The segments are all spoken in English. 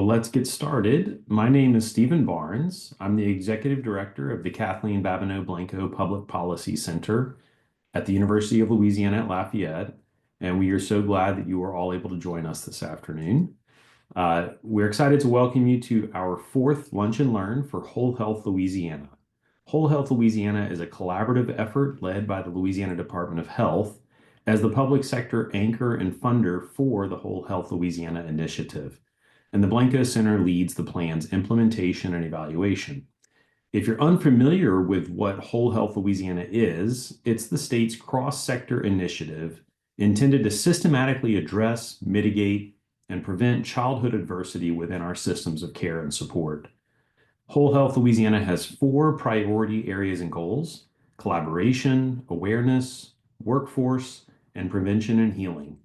Let's get started. My name is Stephen Barnes. I'm the Executive Director of the Kathleen Babineau Blanco Public Policy Center at the University of Louisiana at Lafayette, and we are so glad that you are all able to join us this afternoon. We're excited to welcome you to our fourth Lunch and Learn for Whole Health Louisiana. Whole Health Louisiana is a collaborative effort led by the Louisiana Department of Health as the public sector anchor and funder for the Whole Health Louisiana initiative. And the Blanco Center leads the plan's implementation and evaluation. If you're unfamiliar with what Whole Health Louisiana is, it's the state's cross-sector initiative intended to systematically address, mitigate, and prevent childhood adversity within our systems of care and support. Whole Health Louisiana has 4 priority areas and goals: collaboration, awareness, workforce, and prevention and healing.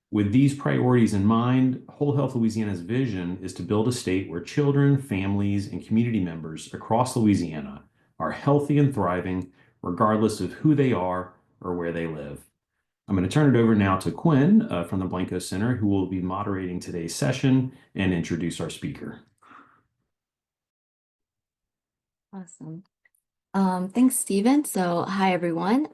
With these priorities in mind, Whole Health Louisiana's vision is to build a state where children, families, and community members across Louisiana are healthy and thriving, regardless of who they are or where they live. I'm going to turn it over now to Quinn from the Blanco Center, who will be moderating today's session and introduce our speaker. Awesome. Thanks, Stephen. So, hi, everyone.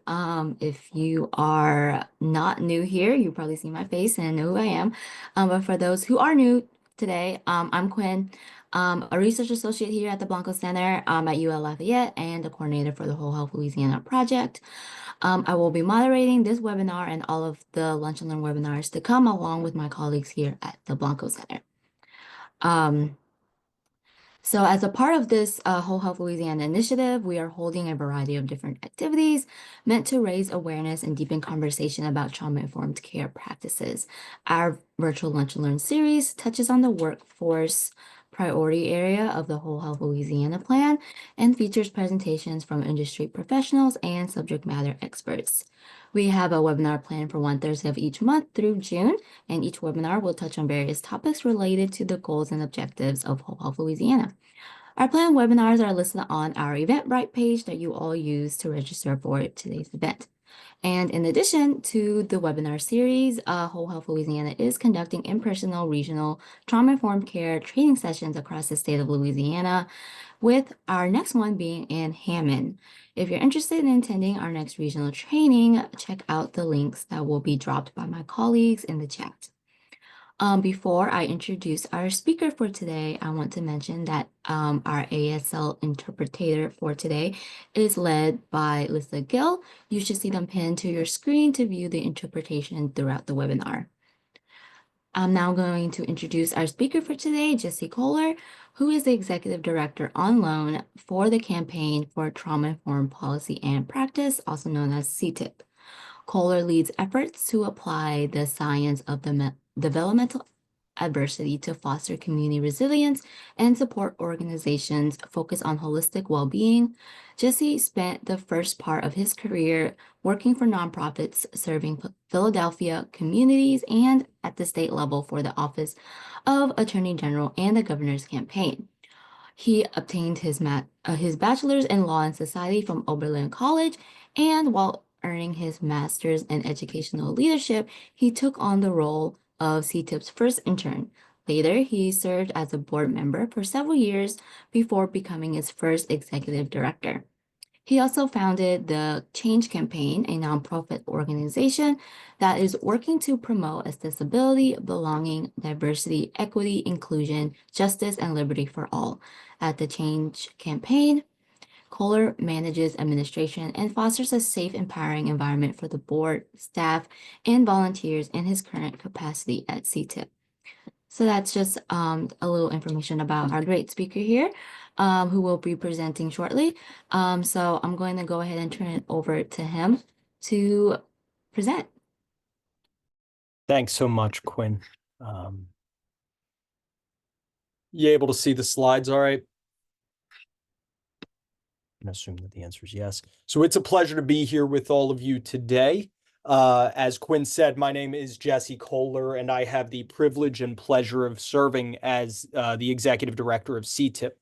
If you are not new here, you probably see my face and know who I am. But for those who are new today, I'm Quinn, a research associate here at the Blanco Center at UL Lafayette and the coordinator for the Whole Health Louisiana project. I will be moderating this webinar and all of the Lunch and Learn webinars to come along with my colleagues here at the Blanco Center. So as a part of this Whole Health Louisiana initiative, we are holding a variety of different activities meant to raise awareness and deepen conversation about trauma-informed care practices. Our virtual Lunch and Learn series touches on the workforce priority area of the Whole Health Louisiana plan and features presentations from industry professionals and subject matter experts. We have a webinar planned for one Thursday of each month through June, and each webinar will touch on various topics related to the goals and objectives of Whole Health Louisiana. Our planned webinars are listed on our Eventbrite page that you all use to register for today's event. And in addition to the webinar series, Whole Health Louisiana is conducting in-person regional trauma-informed care training sessions across the state of Louisiana, with our next one being in Hammond. If you're interested in attending our next regional training, check out the links that will be dropped by my colleagues in the chat. Before I introduce our speaker for today, I want to mention that our ASL interpreter for today is led by Lisa Gill. You should see them pinned to your screen to view the interpretation throughout the webinar. I'm now going to introduce our speaker for today, Jessie Kohler, who is the Executive Director on Loan for the Campaign for Trauma-Informed Policy and Practice, also known as CTIPP. Kohler leads efforts to apply the science of the developmental adversity to foster community resilience and support organizations focused on holistic well-being. Jesse spent the first part of his career working for nonprofits serving Philadelphia communities and at the state level for the Office of Attorney General and the Governor's Campaign. He obtained his bachelor's in law and society from Oberlin College, and while earning his master's in educational leadership, he took on the role of CTIPP's first intern. Later, he served as a board member for several years before becoming its first executive director. He also founded the Change Campaign, a nonprofit organization that is working to promote accessibility, belonging, diversity, equity, inclusion, justice, and liberty for all. At the Change Campaign, Kohler manages administration and fosters a safe, empowering environment for the board, staff, and volunteers in his current capacity at CTIPP. So that's just a little information about our great speaker here, who will be presenting shortly. So I'm going to go ahead and turn it over to him to present. Thanks so much, Quinn. You able to see the slides all right? I assume that the answer is yes. So it's a pleasure to be here with all of you today. As Quinn said, my name is Jessie Kohler, and I have the privilege and pleasure of serving as the executive director of CTIPP.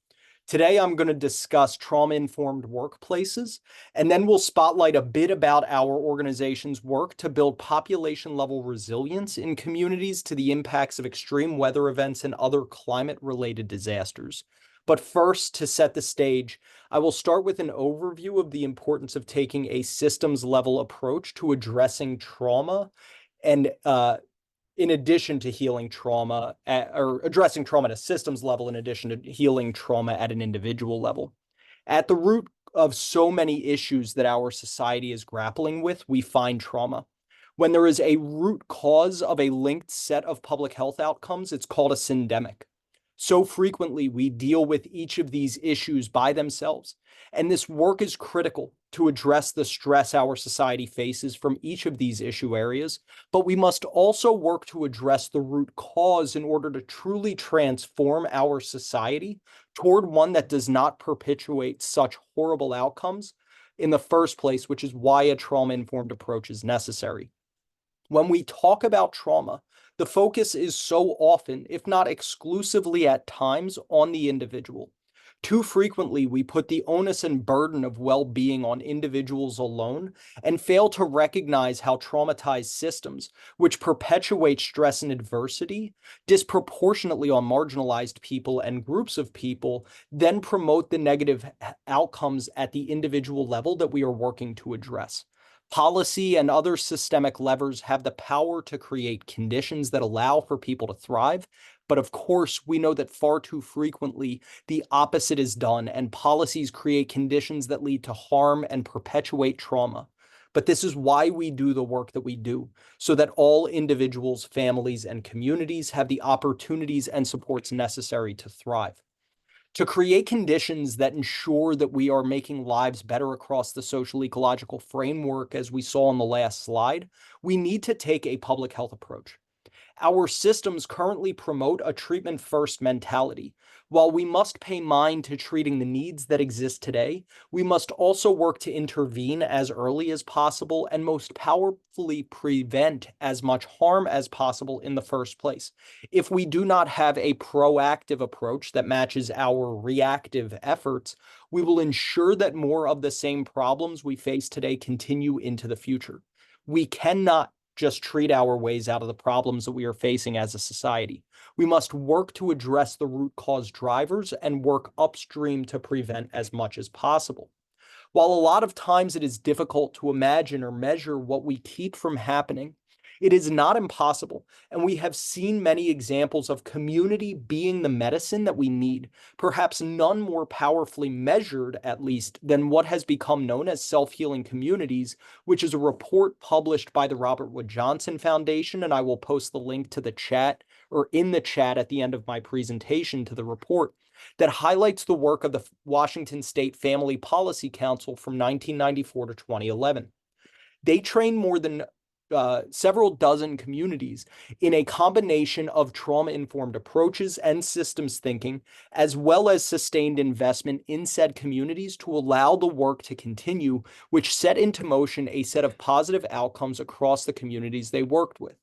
Today, I'm going to discuss trauma-informed workplaces, and then we'll spotlight a bit about our organization's work to build population-level resilience in communities to the impacts of extreme weather events and other climate-related disasters. But first, to set the stage, I will start with an overview of the importance of taking a systems-level approach to addressing trauma and in addition to healing trauma or addressing trauma at a systems level, in addition to healing trauma at an individual level. At the root of so many issues that our society is grappling with, we find trauma. When there is a root cause of a linked set of public health outcomes, it's called a syndemic. So frequently, we deal with each of these issues by themselves, and this work is critical to address the stress our society faces from each of these issue areas, but we must also work to address the root cause in order to truly transform our society toward one that does not perpetuate such horrible outcomes in the first place, which is why a trauma-informed approach is necessary. When we talk about trauma, the focus is so often, if not exclusively at times, on the individual. Too frequently, we put the onus and burden of well-being on individuals alone and fail to recognize how traumatized systems, which perpetuate stress and adversity, disproportionately on marginalized people and groups of people, then promote the negative outcomes at the individual level that we are working to address. Policy and other systemic levers have the power to create conditions that allow for people to thrive. But of course, we know that far too frequently the opposite is done, and policies create conditions that lead to harm and perpetuate trauma. But this is why we do the work that we do, so that all individuals, families, and communities have the opportunities and supports necessary to thrive. To create conditions that ensure that we are making lives better across the social ecological framework, as we saw on the last slide, we need to take a public health approach. Our systems currently promote a treatment-first mentality. While we must pay mind to treating the needs that exist today, we must also work to intervene as early as possible and most powerfully prevent as much harm as possible in the first place. If we do not have a proactive approach that matches our reactive efforts, we will ensure that more of the same problems we face today continue into the future. We cannot just treat our ways out of the problems that we are facing as a society. We must work to address the root cause drivers and work upstream to prevent as much as possible. While a lot of times it is difficult to imagine or measure what we keep from happening, it is not impossible, and we have seen many examples of community being the medicine that we need, perhaps none more powerfully measured, at least, than what has become known as self-healing communities, which is a report published by the Robert Wood Johnson Foundation, and I will post the link to the chat or in the chat at the end of my presentation to the report, that highlights the work of the Washington State Family Policy Council from 1994 to 2011. They trained more than several dozen communities in a combination of trauma-informed approaches and systems thinking, as well as sustained investment in said communities to allow the work to continue, which set into motion a set of positive outcomes across the communities they worked with.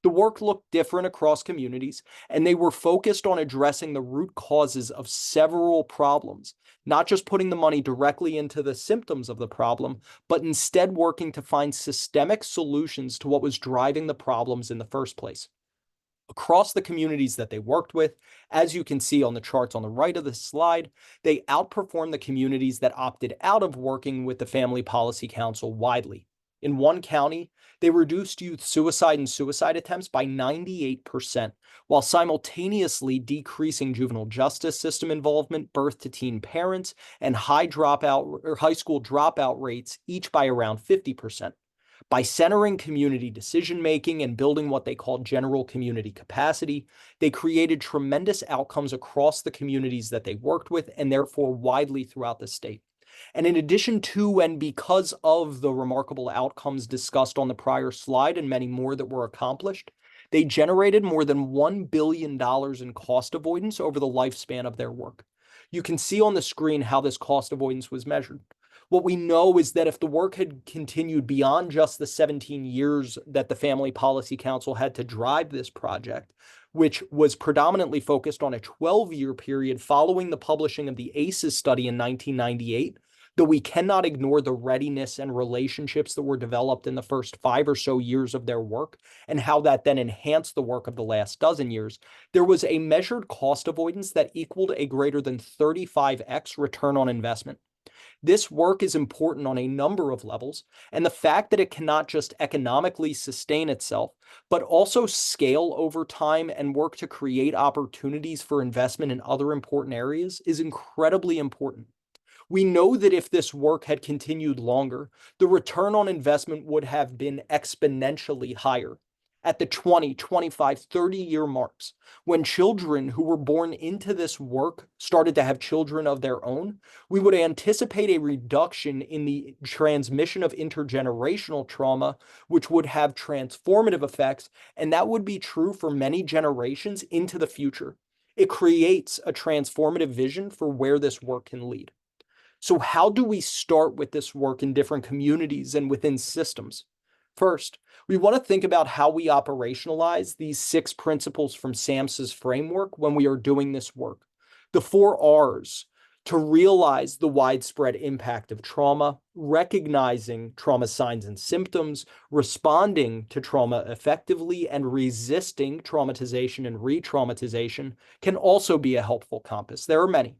The work looked different across communities, and they were focused on addressing the root causes of several problems, not just putting the money directly into the symptoms of the problem, but instead working to find systemic solutions to what was driving the problems in the first place. Across the communities that they worked with, as you can see on the charts on the right of the slide, they outperformed the communities that opted out of working with the Family Policy Council widely. In one county, they reduced youth suicide and suicide attempts by 98%, while simultaneously decreasing juvenile justice system involvement, birth to teen parents, and high school dropout rates, each by around 50%. By centering community decision-making and building what they called general community capacity, they created tremendous outcomes across the communities that they worked with and therefore widely throughout the state. And in addition to and because of the remarkable outcomes discussed on the prior slide and many more that were accomplished, they generated more than $1 billion in cost avoidance over the lifespan of their work. You can see on the screen how this cost avoidance was measured. What we know is that if the work had continued beyond just the 17 years that the Family Policy Council had to drive this project, which was predominantly focused on a 12-year period following the publishing of the ACEs study in 1998, though we cannot ignore the readiness and relationships that were developed in the first 5 or so years of their work and how that then enhanced the work of the last dozen years, there was a measured cost avoidance that equaled a greater than 35x return on investment. This work is important on a number of levels, and the fact that it cannot just economically sustain itself, but also scale over time and work to create opportunities for investment in other important areas is incredibly important. We know that if this work had continued longer, the return on investment would have been exponentially higher. At the 20, 25, 30-year marks, when children who were born into this work started to have children of their own, we would anticipate a reduction in the transmission of intergenerational trauma, which would have transformative effects, and that would be true for many generations into the future. It creates a transformative vision for where this work can lead. So how do we start with this work in different communities and within systems? First, we want to think about how we operationalize these 6 principles from SAMHSA's framework when we are doing this work. The 4 R's: to realize the widespread impact of trauma, recognizing trauma signs and symptoms, responding to trauma effectively, and resisting traumatization and re-traumatization can also be a helpful compass. There are many.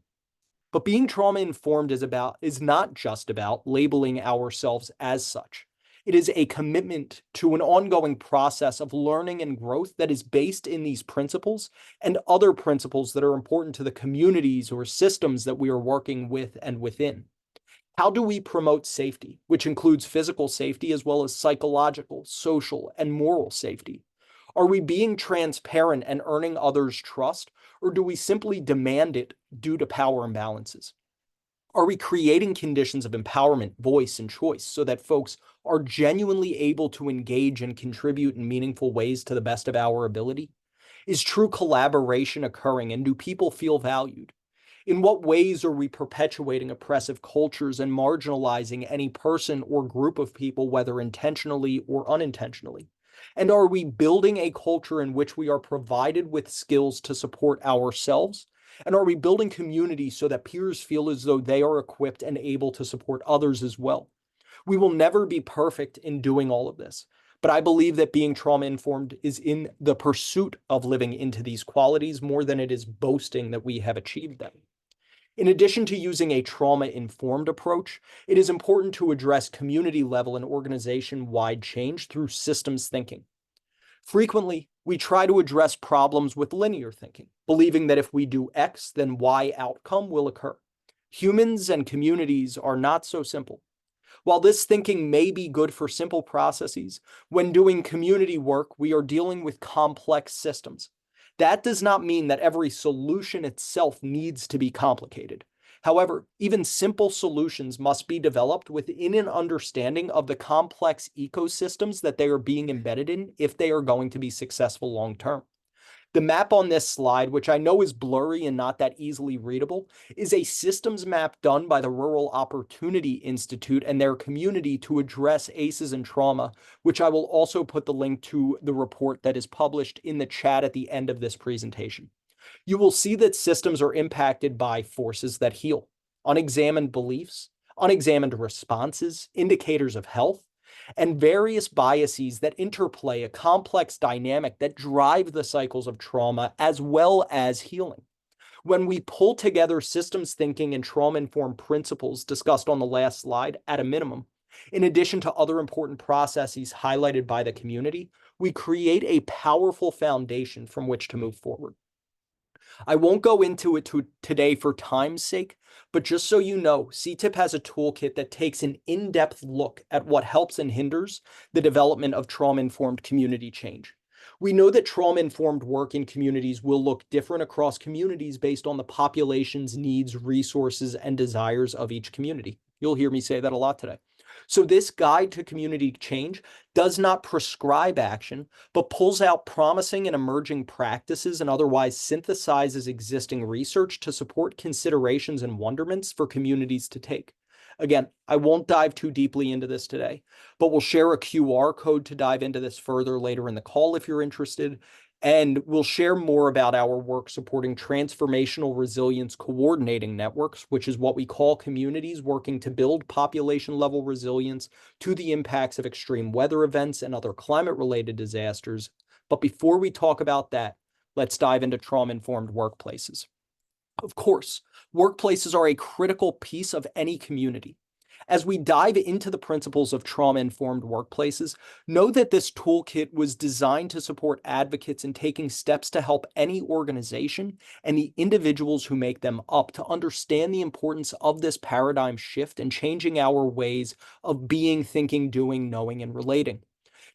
But being trauma-informed is not just about labeling ourselves as such. It is a commitment to an ongoing process of learning and growth that is based in these principles and other principles that are important to the communities or systems that we are working with and within. How do we promote safety, which includes physical safety as well as psychological, social, and moral safety? Are we being transparent and earning others' trust, or do we simply demand it due to power imbalances? Are we creating conditions of empowerment, voice, and choice so that folks are genuinely able to engage and contribute in meaningful ways to the best of our ability? Is true collaboration occurring, and do people feel valued? In what ways are we perpetuating oppressive cultures and marginalizing any person or group of people, whether intentionally or unintentionally? And are we building a culture in which we are provided with skills to support ourselves? And are we building community so that peers feel as though they are equipped and able to support others as well? We will never be perfect in doing all of this, but I believe that being trauma-informed is in the pursuit of living into these qualities more than it is boasting that we have achieved them. In addition to using a trauma-informed approach, it is important to address community-level and organization-wide change through systems thinking. Frequently, we try to address problems with linear thinking, believing that if we do X, then Y outcome will occur. Humans and communities are not so simple. While this thinking may be good for simple processes, when doing community work, we are dealing with complex systems. That does not mean that every solution itself needs to be complicated. However, even simple solutions must be developed within an understanding of the complex ecosystems that they are being embedded in if they are going to be successful long term. The map on this slide, which I know is blurry and not that easily readable, is a systems map done by the Rural Opportunity Institute and their community to address ACEs and trauma, which I will also put the link to the report that is published in the chat at the end of this presentation. You will see that systems are impacted by forces that heal, unexamined beliefs, unexamined responses, indicators of health, and various biases that interplay a complex dynamic that drive the cycles of trauma as well as healing. When we pull together systems thinking and trauma-informed principles discussed on the last slide at a minimum, in addition to other important processes highlighted by the community, we create a powerful foundation from which to move forward. I won't go into it today for time's sake, but just so you know, CTIPP has a toolkit that takes an in-depth look at what helps and hinders the development of trauma-informed community change. We know that trauma-informed work in communities will look different across communities based on the population's needs, resources, and desires of each community. You'll hear me say that a lot today. So this guide to community change does not prescribe action, but pulls out promising and emerging practices and otherwise synthesizes existing research to support considerations and wonderments for communities to take. Again, I won't dive too deeply into this today, but we'll share a QR code to dive into this further later in the call if you're interested. And we'll share more about our work supporting transformational resilience coordinating networks, which is what we call communities working to build population level resilience to the impacts of extreme weather events and other climate related disasters. But before we talk about that, let's dive into trauma-informed workplaces. Of course, workplaces are a critical piece of any community. As we dive into the principles of trauma-informed workplaces, know that this toolkit was designed to support advocates in taking steps to help any organization and the individuals who make them up to understand the importance of this paradigm shift and changing our ways of being, thinking, doing, knowing, and relating.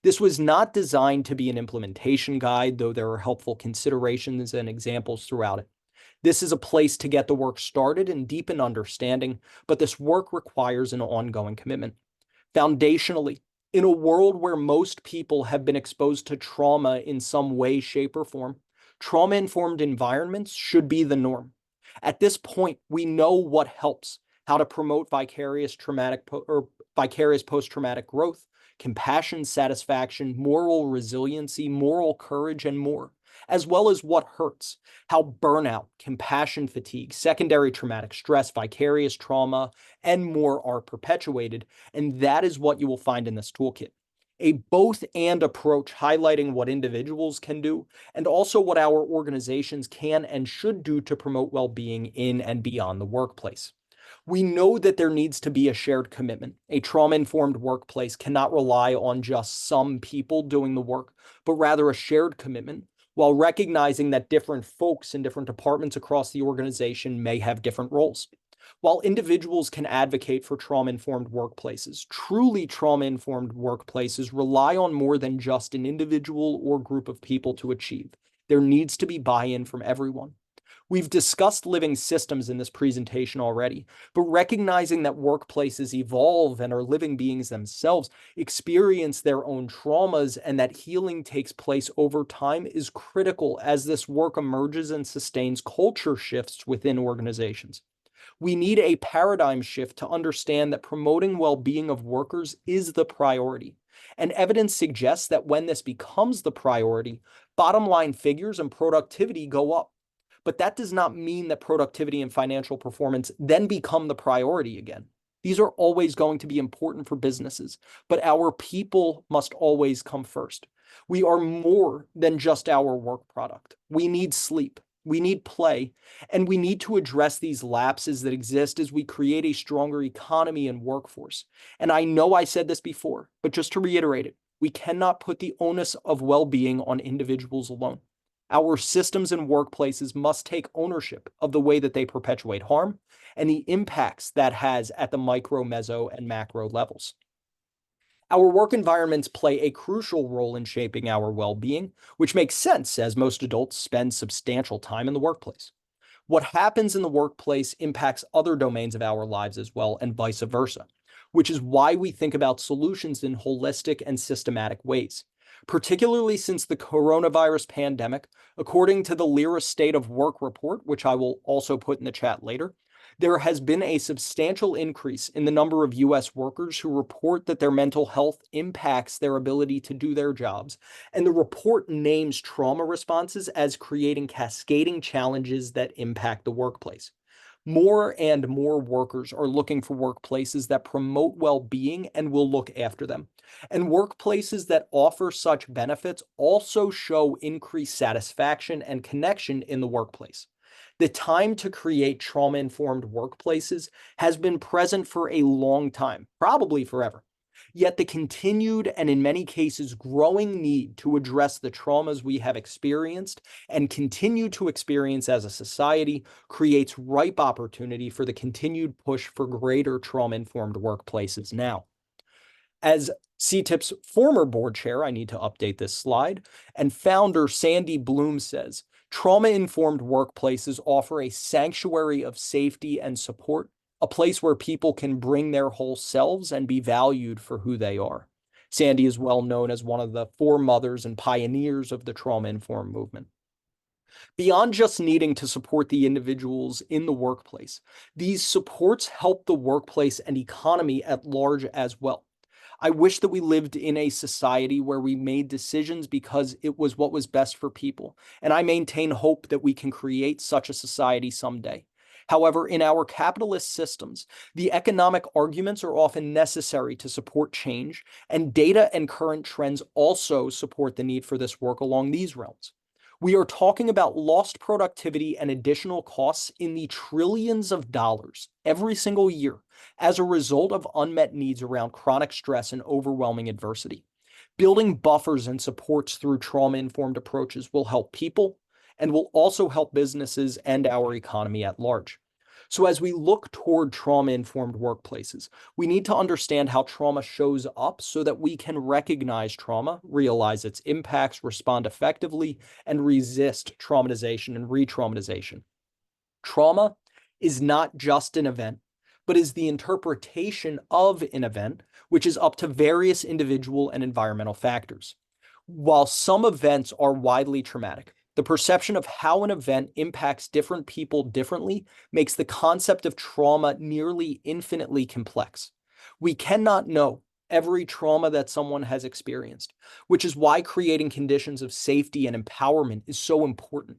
This was not designed to be an implementation guide, though there are helpful considerations and examples throughout it. This is a place to get the work started and deepen understanding, but this work requires an ongoing commitment. Foundationally, in a world where most people have been exposed to trauma in some way, shape, or form, trauma-informed environments should be the norm. At this point, we know what helps, how to promote vicarious post-traumatic growth, compassion, satisfaction, moral resiliency, moral courage, and more, as well as what hurts, how burnout, compassion fatigue, secondary traumatic stress, vicarious trauma, and more are perpetuated. And that is what you will find in this toolkit. A both-and approach highlighting what individuals can do and also what our organizations can and should do to promote well-being in and beyond the workplace. We know that there needs to be a shared commitment. A trauma-informed workplace cannot rely on just some people doing the work, but rather a shared commitment, while recognizing that different folks in different departments across the organization may have different roles. While individuals can advocate for trauma-informed workplaces, truly trauma-informed workplaces rely on more than just an individual or group of people to achieve. There needs to be buy-in from everyone. We've discussed living systems in this presentation already, but recognizing that workplaces evolve and are living beings themselves, experience their own traumas, and that healing takes place over time is critical as this work emerges and sustains culture shifts within organizations. We need a paradigm shift to understand that promoting well-being of workers is the priority. And evidence suggests that when this becomes the priority, bottom line figures and productivity go up. But that does not mean that productivity and financial performance then become the priority again. These are always going to be important for businesses, but our people must always come first. We are more than just our work product. We need sleep, we need play, and we need to address these lapses that exist as we create a stronger economy and workforce. And I know I said this before, but just to reiterate it, we cannot put the onus of well-being on individuals alone. Our systems and workplaces must take ownership of the way that they perpetuate harm and the impacts that has at the micro, meso, and macro levels. Our work environments play a crucial role in shaping our well-being, which makes sense as most adults spend substantial time in the workplace. What happens in the workplace impacts other domains of our lives as well, and vice versa, which is why we think about solutions in holistic and systematic ways. Particularly since the coronavirus pandemic, according to the LIRA State of Work report, which I will also put in the chat later, there has been a substantial increase in the number of U.S. workers who report that their mental health impacts their ability to do their jobs. And the report names trauma responses as creating cascading challenges that impact the workplace. More and more workers are looking for workplaces that promote well-being and will look after them. And workplaces that offer such benefits also show increased satisfaction and connection in the workplace. The time to create trauma-informed workplaces has been present for a long time, probably forever. Yet the continued and in many cases growing need to address the traumas we have experienced and continue to experience as a society creates ripe opportunity for the continued push for greater trauma-informed workplaces now. As CTIPP's former board chair, I need to update this slide, and founder Sandy Bloom says, trauma-informed workplaces offer a sanctuary of safety and support, a place where people can bring their whole selves and be valued for who they are. Sandy is well known as one of the foremothers and pioneers of the trauma-informed movement. Beyond just needing to support the individuals in the workplace, these supports help the workplace and economy at large as well. I wish that we lived in a society where we made decisions because it was what was best for people, and I maintain hope that we can create such a society someday. However, in our capitalist systems, the economic arguments are often necessary to support change, and data and current trends also support the need for this work along these realms. We are talking about lost productivity and additional costs in the trillions of dollars every single year as a result of unmet needs around chronic stress and overwhelming adversity. Building buffers and supports through trauma-informed approaches will help people and will also help businesses and our economy at large. So as we look toward trauma-informed workplaces, we need to understand how trauma shows up so that we can recognize trauma, realize its impacts, respond effectively, and resist traumatization and re-traumatization. Trauma is not just an event, but is the interpretation of an event, which is up to various individual and environmental factors. While some events are widely traumatic, the perception of how an event impacts different people differently makes the concept of trauma nearly infinitely complex. We cannot know every trauma that someone has experienced, which is why creating conditions of safety and empowerment is so important.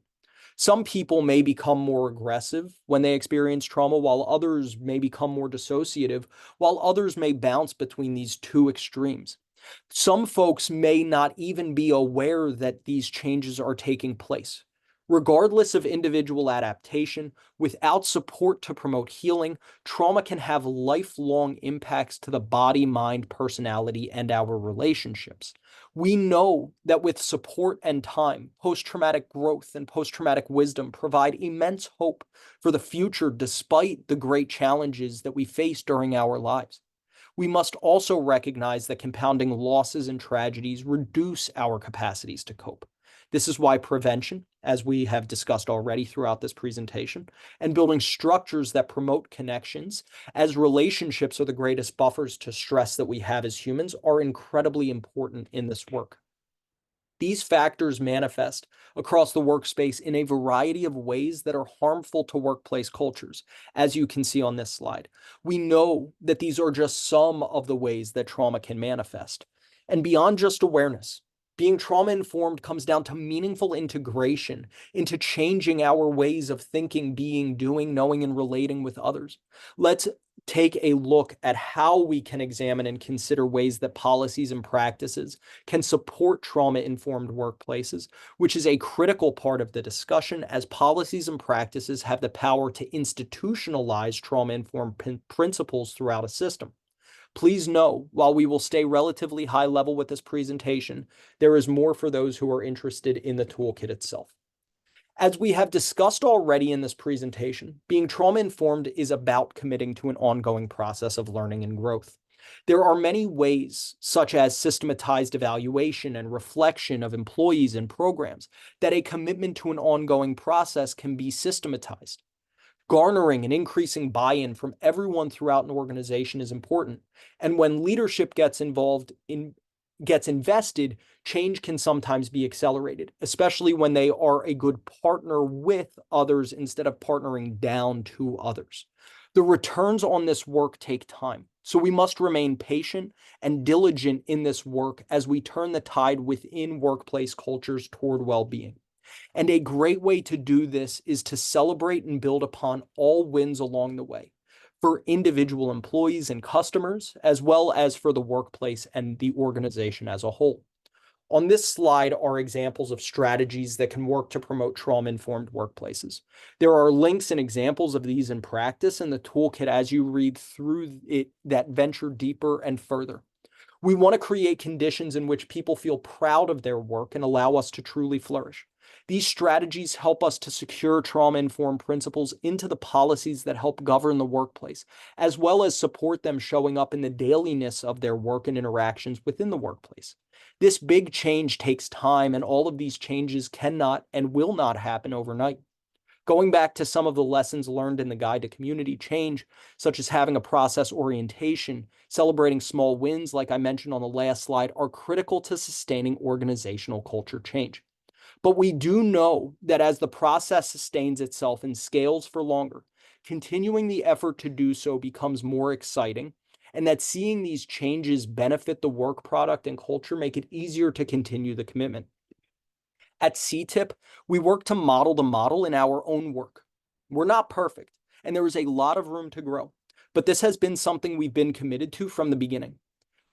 Some people may become more aggressive when they experience trauma, while others may become more dissociative, while others may bounce between these two extremes. Some folks may not even be aware that these changes are taking place. Regardless of individual adaptation, without support to promote healing, trauma can have lifelong impacts to the body, mind, personality, and our relationships. We know that with support and time, post-traumatic growth and post-traumatic wisdom provide immense hope for the future despite the great challenges that we face during our lives. We must also recognize that compounding losses and tragedies reduce our capacities to cope. This is why prevention, as we have discussed already throughout this presentation, and building structures that promote connections, as relationships are the greatest buffers to stress that we have as humans, are incredibly important in this work. These factors manifest across the workspace in a variety of ways that are harmful to workplace cultures, as you can see on this slide. We know that these are just some of the ways that trauma can manifest. And beyond just awareness, being trauma-informed comes down to meaningful integration into changing our ways of thinking, being, doing, knowing, and relating with others. Let's take a look at how we can examine and consider ways that policies and practices can support trauma-informed workplaces, which is a critical part of the discussion, as policies and practices have the power to institutionalize trauma-informed principles throughout a system. Please know, while we will stay relatively high level with this presentation, there is more for those who are interested in the toolkit itself. As we have discussed already in this presentation, being trauma-informed is about committing to an ongoing process of learning and growth. There are many ways, such as systematized evaluation and reflection of employees and programs, that a commitment to an ongoing process can be systematized. Garnering and increasing buy-in from everyone throughout an organization is important, and when leadership gets invested, change can sometimes be accelerated, especially when they are a good partner with others instead of partnering down to others. The returns on this work take time, so we must remain patient and diligent in this work as we turn the tide within workplace cultures toward well-being. And a great way to do this is to celebrate and build upon all wins along the way for individual employees and customers, as well as for the workplace and the organization as a whole. On this slide are examples of strategies that can work to promote trauma-informed workplaces. There are links and examples of these in practice in the toolkit as you read through it that venture deeper and further. We want to create conditions in which people feel proud of their work and allow us to truly flourish. These strategies help us to secure trauma-informed principles into the policies that help govern the workplace, as well as support them showing up in the dailiness of their work and interactions within the workplace. This big change takes time, and all of these changes cannot and will not happen overnight. Going back to some of the lessons learned in the Guide to Community Change, such as having a process orientation, celebrating small wins, like I mentioned on the last slide, are critical to sustaining organizational culture change. But we do know that as the process sustains itself and scales for longer, continuing the effort to do so becomes more exciting, and that seeing these changes benefit the work product and culture make it easier to continue the commitment. At CTIPP, we work to model the model in our own work. We're not perfect, and there is a lot of room to grow, but this has been something we've been committed to from the beginning.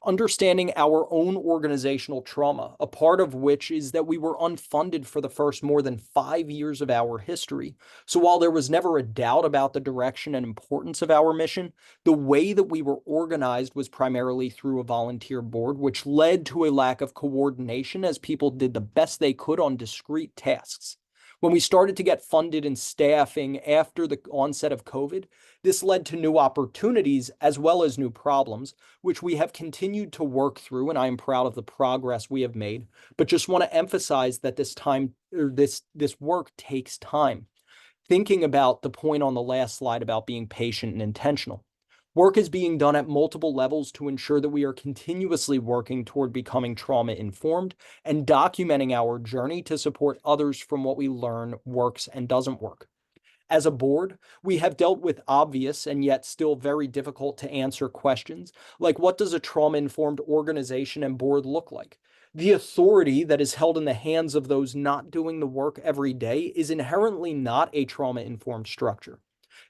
Understanding our own organizational trauma, a part of which is that we were unfunded for the first more than 5 years of our history. So while there was never a doubt about the direction and importance of our mission, the way that we were organized was primarily through a volunteer board, which led to a lack of coordination as people did the best they could on discrete tasks. When we started to get funded and staffing after the onset of COVID, this led to new opportunities as well as new problems, which we have continued to work through, and I am proud of the progress we have made, but just want to emphasize that this work takes time. Thinking about the point on the last slide about being patient and intentional. Work is being done at multiple levels to ensure that we are continuously working toward becoming trauma-informed and documenting our journey to support others from what we learn works and doesn't work. As a board, we have dealt with obvious and yet still very difficult to answer questions, like what does a trauma-informed organization and board look like? The authority that is held in the hands of those not doing the work every day is inherently not a trauma-informed structure.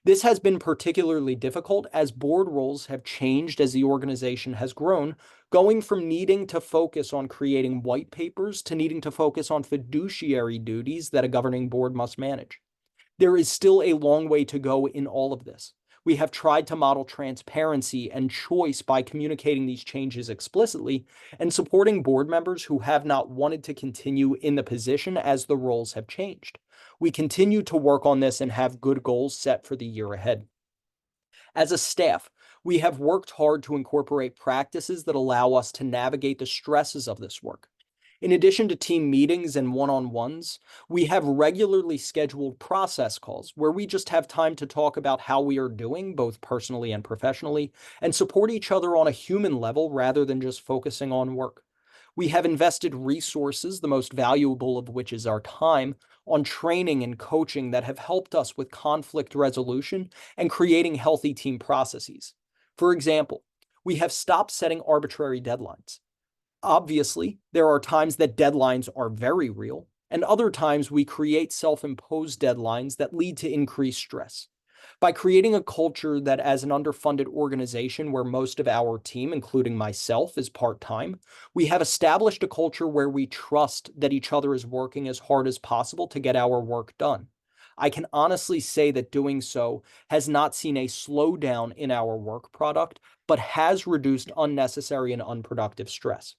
This has been particularly difficult as board roles have changed as the organization has grown, going from needing to focus on creating white papers to needing to focus on fiduciary duties that a governing board must manage. There is still a long way to go in all of this. We have tried to model transparency and choice by communicating these changes explicitly and supporting board members who have not wanted to continue in the position as the roles have changed. We continue to work on this and have good goals set for the year ahead. As a staff, we have worked hard to incorporate practices that allow us to navigate the stresses of this work. In addition to team meetings and one-on-ones, we have regularly scheduled process calls where we just have time to talk about how we are doing, both personally and professionally, and support each other on a human level rather than just focusing on work. We have invested resources, the most valuable of which is our time, on training and coaching that have helped us with conflict resolution and creating healthy team processes. For example, we have stopped setting arbitrary deadlines. Obviously, there are times that deadlines are very real, and other times we create self-imposed deadlines that lead to increased stress. By creating a culture that as an underfunded organization where most of our team, including myself, is part-time, we have established a culture where we trust that each other is working as hard as possible to get our work done. I can honestly say that doing so has not seen a slowdown in our work product, but has reduced unnecessary and unproductive stress.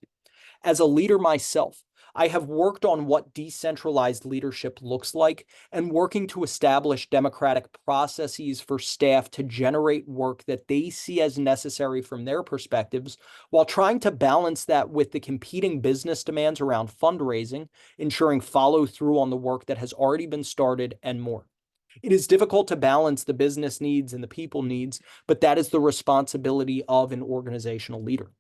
As a leader myself, I have worked on what decentralized leadership looks like and working to establish democratic processes for staff to generate work that they see as necessary from their perspectives, while trying to balance that with the competing business demands around fundraising, ensuring follow through on the work that has already been started, and more. It is difficult to balance the business needs and the people needs, but that is the responsibility of an organizational leader.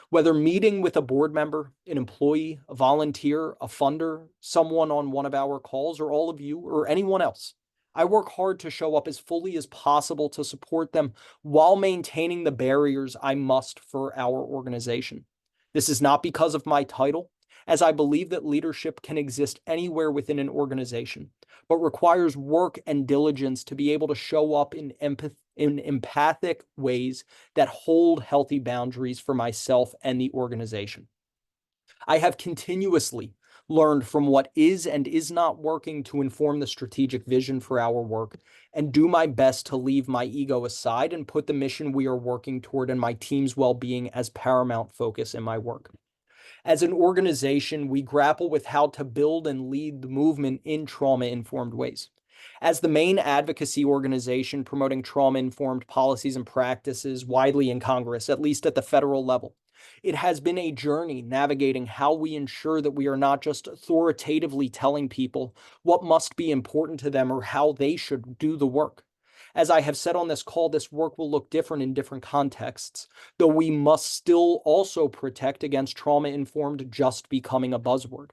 Whether meeting with a board member, an employee, a volunteer, a funder, someone on one of our calls, or all of you, or anyone else, I work hard to show up as fully as possible to support them while maintaining the barriers I must for our organization. This is not because of my title, as I believe that leadership can exist anywhere within an organization, but requires work and diligence to be able to show up in empathic ways that hold healthy boundaries for myself and the organization. I have continuously learned from what is and is not working to inform the strategic vision for our work and do my best to leave my ego aside and put the mission we are working toward and my team's well-being as paramount focus in my work. As an organization, we grapple with how to build and lead the movement in trauma-informed ways. As the main advocacy organization promoting trauma-informed policies and practices widely in Congress, at least at the federal level, it has been a journey navigating how we ensure that we are not just authoritatively telling people what must be important to them or how they should do the work. As I have said on this call, this work will look different in different contexts, though we must still also protect against trauma-informed just becoming a buzzword.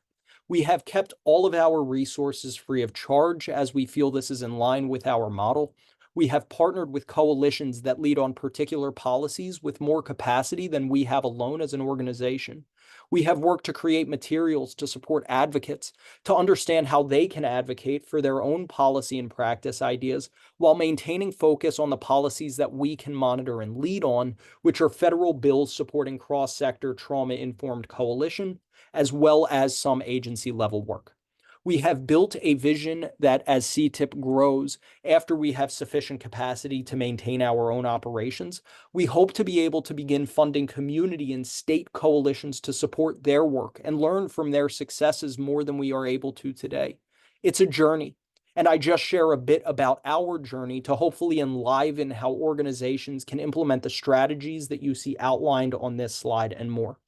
We have kept all of our resources free of charge as we feel this is in line with our model. We have partnered with coalitions that lead on particular policies with more capacity than we have alone as an organization. We have worked to create materials to support advocates to understand how they can advocate for their own policy and practice ideas while maintaining focus on the policies that we can monitor and lead on, which are federal bills supporting cross-sector trauma-informed coalition, as well as some agency-level work. We have built a vision that as CTIPP grows, after we have sufficient capacity to maintain our own operations, we hope to be able to begin funding community and state coalitions to support their work and learn from their successes more than we are able to today. It's a journey, and I just share a bit about our journey to hopefully enliven how organizations can implement the strategies that you see outlined on this slide and more.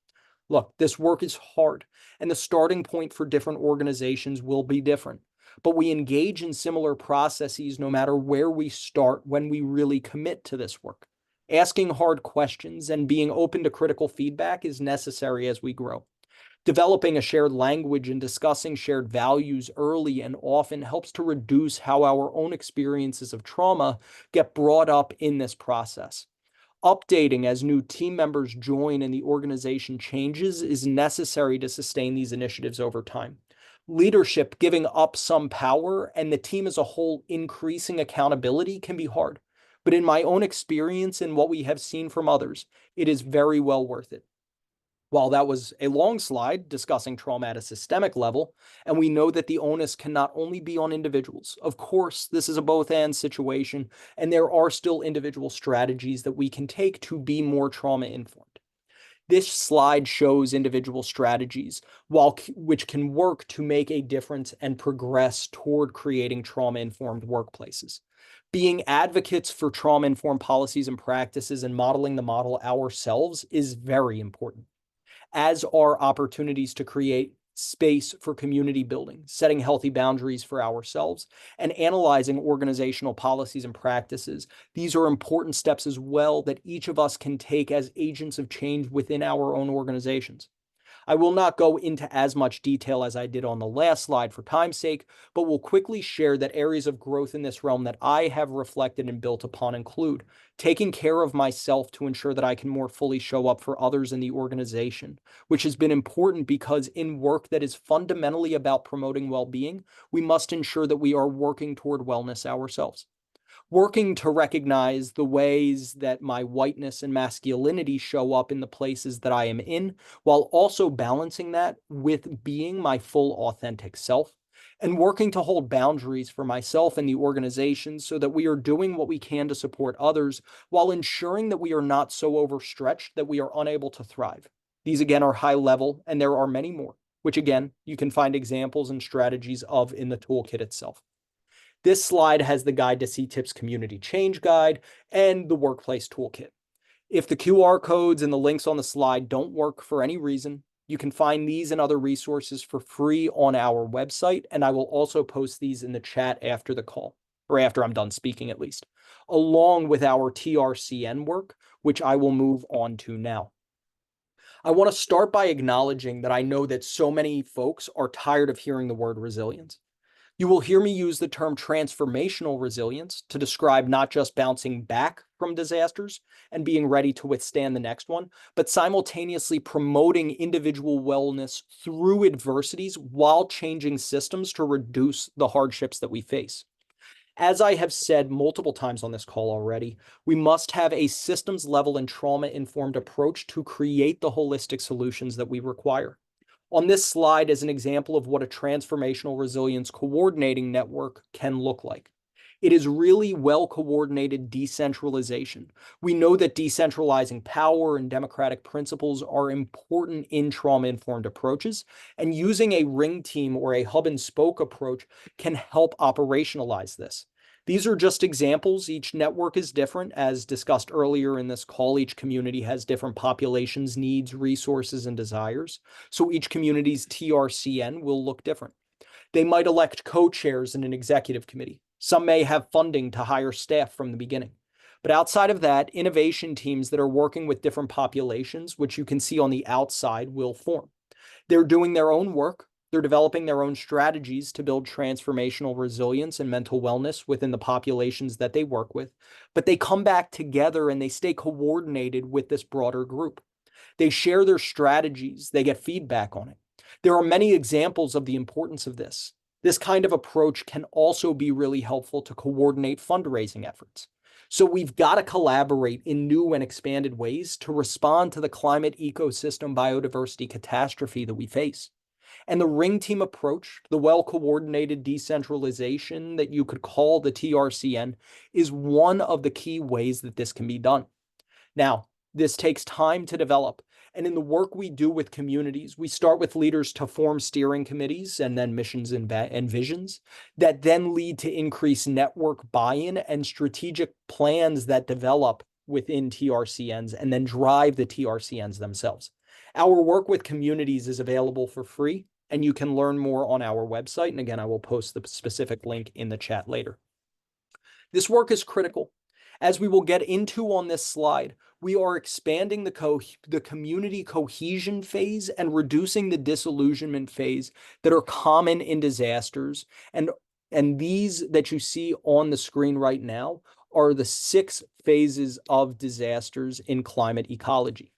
Look, this work is hard, and the starting point for different organizations will be different. But we engage in similar processes no matter where we start when we really commit to this work. Asking hard questions and being open to critical feedback is necessary as we grow. Developing a shared language and discussing shared values early and often helps to reduce how our own experiences of trauma get brought up in this process. Updating as new team members join and the organization changes is necessary to sustain these initiatives over time. Leadership giving up some power and the team as a whole increasing accountability can be hard. But in my own experience and what we have seen from others, it is very well worth it. While that was a long slide discussing trauma at a systemic level, and we know that the onus can not only be on individuals. Of course, this is a both-and situation, and there are still individual strategies that we can take to be more trauma-informed. This slide shows individual strategies which can work to make a difference and progress toward creating trauma-informed workplaces. Being advocates for trauma-informed policies and practices and modeling the model ourselves is very important, as are opportunities to create space for community building, setting healthy boundaries for ourselves, and analyzing organizational policies and practices. These are important steps as well that each of us can take as agents of change within our own organizations. I will not go into as much detail as I did on the last slide for time's sake, but will quickly share that areas of growth in this realm that I have reflected and built upon include taking care of myself to ensure that I can more fully show up for others in the organization, which has been important because in work that is fundamentally about promoting well-being, we must ensure that we are working toward wellness ourselves. Working to recognize the ways that my whiteness and masculinity show up in the places that I am in, while also balancing that with being my full authentic self, and working to hold boundaries for myself and the organization so that we are doing what we can to support others while ensuring that we are not so overstretched that we are unable to thrive. These again are high level, and there are many more, which again, you can find examples and strategies of in the toolkit itself. This slide has the guide to CTIPP's community change guide and the workplace toolkit. If the QR codes and the links on the slide don't work for any reason, you can find these and other resources for free on our website, and I will also post these in the chat after the call, or after I'm done speaking at least, along with our TRCN work, which I will move on to now. I want to start by acknowledging that I know that so many folks are tired of hearing the word resilience. You will hear me use the term transformational resilience to describe not just bouncing back from disasters and being ready to withstand the next one, but simultaneously promoting individual wellness through adversities while changing systems to reduce the hardships that we face. As I have said multiple times on this call already, we must have a systems level and trauma-informed approach to create the holistic solutions that we require. On this slide is an example of what a transformational resilience coordinating network can look like. It is really well-coordinated decentralization. We know that decentralizing power and democratic principles are important in trauma-informed approaches, and using a ring team or a hub and spoke approach can help operationalize this. These are just examples. Each network is different. As discussed earlier in this call, each community has different populations, needs, resources, and desires. So each community's TRCN will look different. They might elect co-chairs in an executive committee. Some may have funding to hire staff from the beginning. But outside of that, innovation teams that are working with different populations, which you can see on the outside, will form. They're doing their own work, They're developing their own strategies to build transformational resilience and mental wellness within the populations that they work with, but they come back together and they stay coordinated with this broader group. They share their strategies, they get feedback on it. There are many examples of the importance of this. This kind of approach can also be really helpful to coordinate fundraising efforts. So we've got to collaborate in new and expanded ways to respond to the climate ecosystem biodiversity catastrophe that we face. And the ring team approach, the well-coordinated decentralization that you could call the TRCN, is one of the key ways that this can be done. Now, this takes time to develop. And in the work we do with communities, we start with leaders to form steering committees and then missions and visions that then lead to increased network buy-in and strategic plans that develop within TRCNs and then drive the TRCNs themselves. Our work with communities is available for free, and you can learn more on our website. And again, I will post the specific link in the chat later. This work is critical. As we will get into on this slide, we are expanding the community cohesion phase and reducing the disillusionment phase that are common in disasters. And these that you see on the screen right now are the 6 phases of disasters in climate ecology.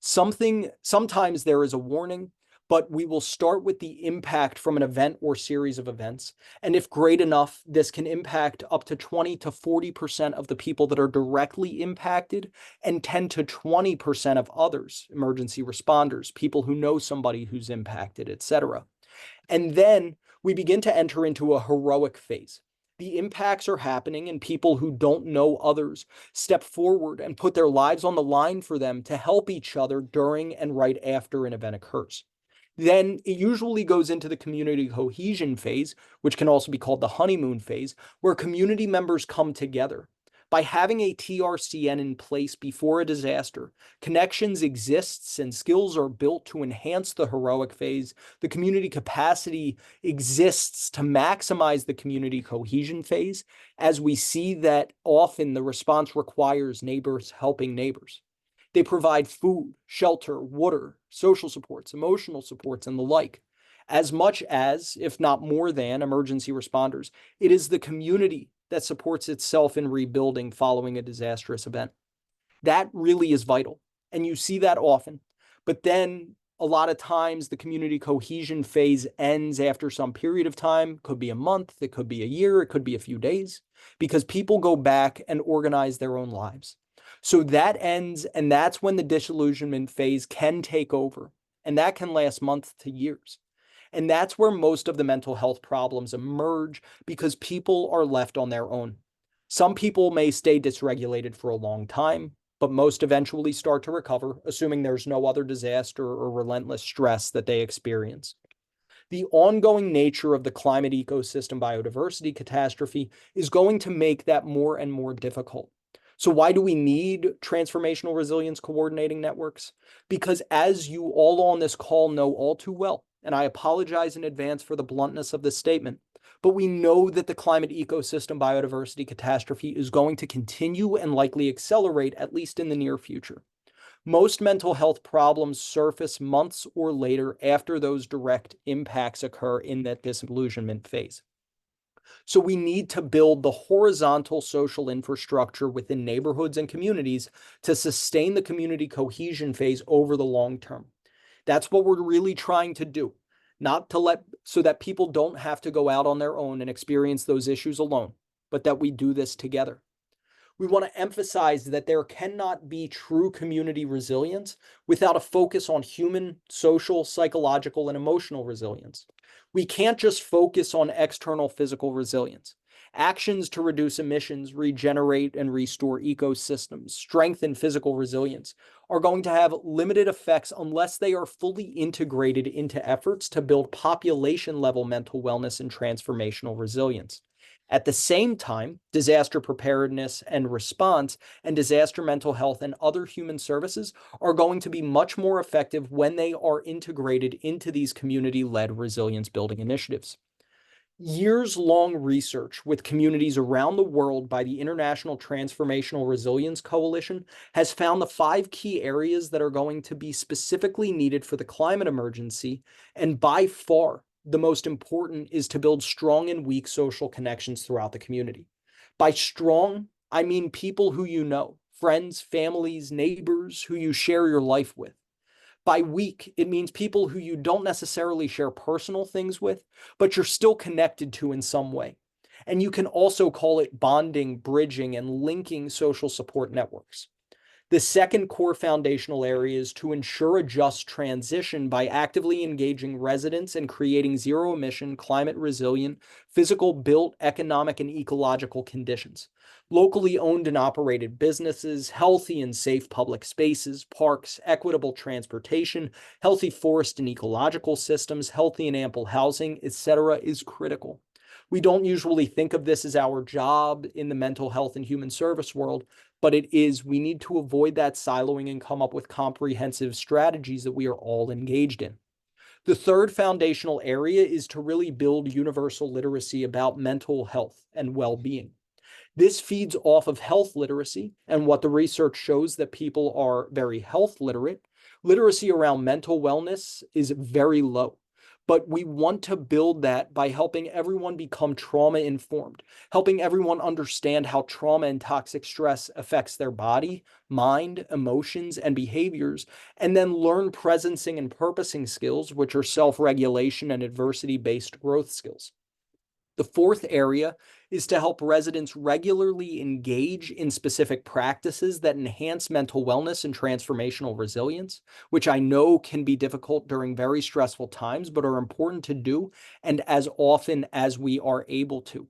Sometimes there is a warning, but we will start with the impact from an event or series of events. And if great enough, this can impact up to 20 to 40% of the people that are directly impacted and 10 to 20% of others, emergency responders, people who know somebody who's impacted, etc. And then we begin to enter into a heroic phase. The impacts are happening and people who don't know others step forward and put their lives on the line for them to help each other during and right after an event occurs. Then it usually goes into the community cohesion phase, which can also be called the honeymoon phase, where community members come together. By having a TRCN in place before a disaster, connections exists and skills are built to enhance the heroic phase. The community capacity exists to maximize the community cohesion phase, as we see that often the response requires neighbors helping neighbors. They provide food, shelter, water, social supports, emotional supports, and the like. As much as, if not more than, emergency responders, it is the community that supports itself in rebuilding following a disastrous event. That really is vital, and you see that often. But then a lot of times the community cohesion phase ends after some period of time. Could be a month, it could be a year, it could be a few days, because people go back and organize their own lives. So that ends, and that's when the disillusionment phase can take over, and that can last months to years. And that's where most of the mental health problems emerge because people are left on their own. Some people may stay dysregulated for a long time, but most eventually start to recover, assuming there's no other disaster or relentless stress that they experience. The ongoing nature of the climate ecosystem biodiversity catastrophe is going to make that more and more difficult. So why do we need transformational resilience coordinating networks? Because as you all on this call know all too well, and I apologize in advance for the bluntness of this statement, but we know that the climate ecosystem biodiversity catastrophe is going to continue and likely accelerate, at least in the near future. Most mental health problems surface months or later after those direct impacts occur in that disillusionment phase. So we need to build the horizontal social infrastructure within neighborhoods and communities to sustain the community cohesion phase over the long term. That's what we're really trying to do, not to so that people don't have to go out on their own and experience those issues alone, but that we do this together. We want to emphasize that there cannot be true community resilience without a focus on human, social, psychological, and emotional resilience. We can't just focus on external physical resilience. Actions to reduce emissions, regenerate and restore ecosystems, strengthen physical resilience are going to have limited effects unless they are fully integrated into efforts to build population-level mental wellness and transformational resilience. At the same time, disaster preparedness and response and disaster mental health and other human services are going to be much more effective when they are integrated into these community-led resilience building initiatives. Years-long research with communities around the world by the International Transformational Resilience Coalition has found the 5 key areas that are going to be specifically needed for the climate emergency, and by far, the most important is to build strong and weak social connections throughout the community. By strong, I mean people who you know, friends, families, neighbors who you share your life with. By weak, it means people who you don't necessarily share personal things with, but you're still connected to in some way. And you can also call it bonding, bridging, and linking social support networks. The second core foundational area is to ensure a just transition by actively engaging residents and creating zero-emission, climate-resilient, physical-built, economic, and ecological conditions. Locally owned and operated businesses, healthy and safe public spaces, parks, equitable transportation, healthy forest and ecological systems, healthy and ample housing, etc., is critical. We don't usually think of this as our job in the mental health and human service world, but it is. We need to avoid that siloing and come up with comprehensive strategies that we are all engaged in. The third foundational area is to really build universal literacy about mental health and well-being. This feeds off of health literacy, and what the research shows that people are very health literate. Literacy around mental wellness is very low. But we want to build that by helping everyone become trauma informed, helping everyone understand how trauma and toxic stress affects their body, mind, emotions, and behaviors, and then learn presencing and purposing skills, which are self-regulation and adversity-based growth skills. The fourth area is to help residents regularly engage in specific practices that enhance mental wellness and transformational resilience, which I know can be difficult during very stressful times, but are important to do and as often as we are able to.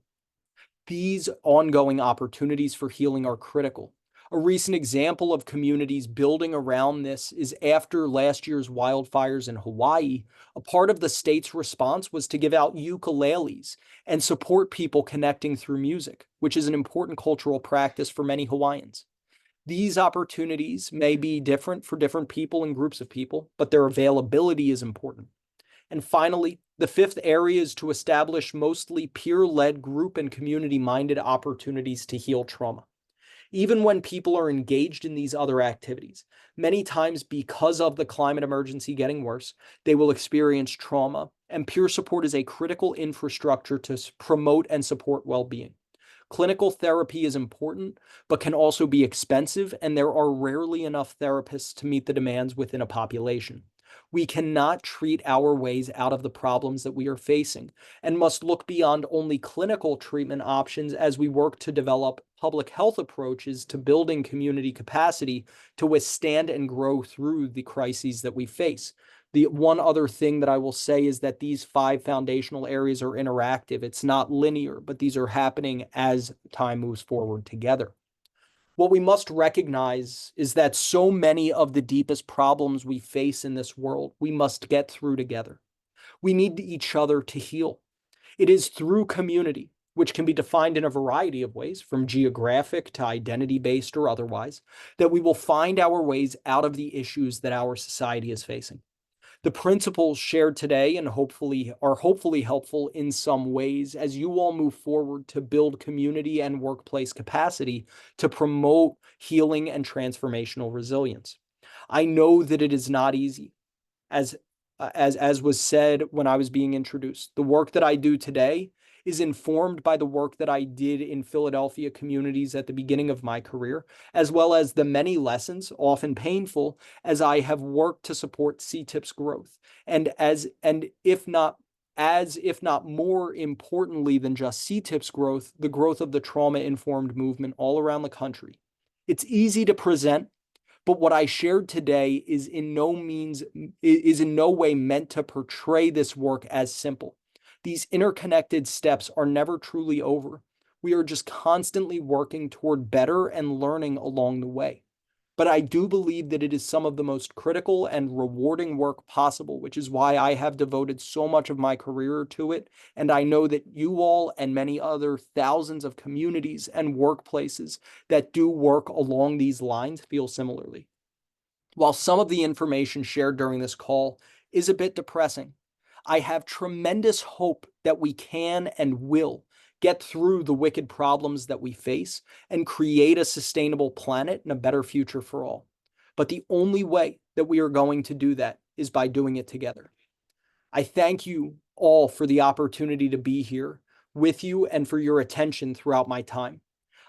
These ongoing opportunities for healing are critical. A recent example of communities building around this is after last year's wildfires in Hawaii, a part of the state's response was to give out ukuleles and support people connecting through music, which is an important cultural practice for many Hawaiians. These opportunities may be different for different people and groups of people, but their availability is important. And finally, the fifth area is to establish mostly peer-led group and community-minded opportunities to heal trauma. Even when people are engaged in these other activities, many times because of the climate emergency getting worse, they will experience trauma, and peer support is a critical infrastructure to promote and support well-being. Clinical therapy is important, but can also be expensive, and there are rarely enough therapists to meet the demands within a population. We cannot treat our ways out of the problems that we are facing and must look beyond only clinical treatment options as we work to develop public health approaches to building community capacity to withstand and grow through the crises that we face. The one other thing that I will say is that these 5 foundational areas are interactive. It's not linear, but these are happening as time moves forward together. What we must recognize is that so many of the deepest problems we face in this world, we must get through together. We need each other to heal. It is through community, which can be defined in a variety of ways, from geographic to identity-based or otherwise, that we will find our ways out of the issues that our society is facing. The principles shared today and hopefully helpful in some ways as you all move forward to build community and workplace capacity to promote healing and transformational resilience. I know that it is not easy. As was said when I was being introduced, the work that I do today is informed by the work that I did in Philadelphia communities at the beginning of my career, as well as the many lessons, often painful, as I have worked to support CTIPP's growth. And if not more importantly than just CTIPP's growth, the growth of the trauma-informed movement all around the country. It's easy to present, but what I shared today is in no way meant to portray this work as simple. These interconnected steps are never truly over. We are just constantly working toward better and learning along the way. But I do believe that it is some of the most critical and rewarding work possible, which is why I have devoted so much of my career to it. And I know that you all and many other thousands of communities and workplaces that do work along these lines feel similarly. While some of the information shared during this call is a bit depressing, I have tremendous hope that we can and will get through the wicked problems that we face and create a sustainable planet and a better future for all. But the only way that we are going to do that is by doing it together. I thank you all for the opportunity to be here with you and for your attention throughout my time.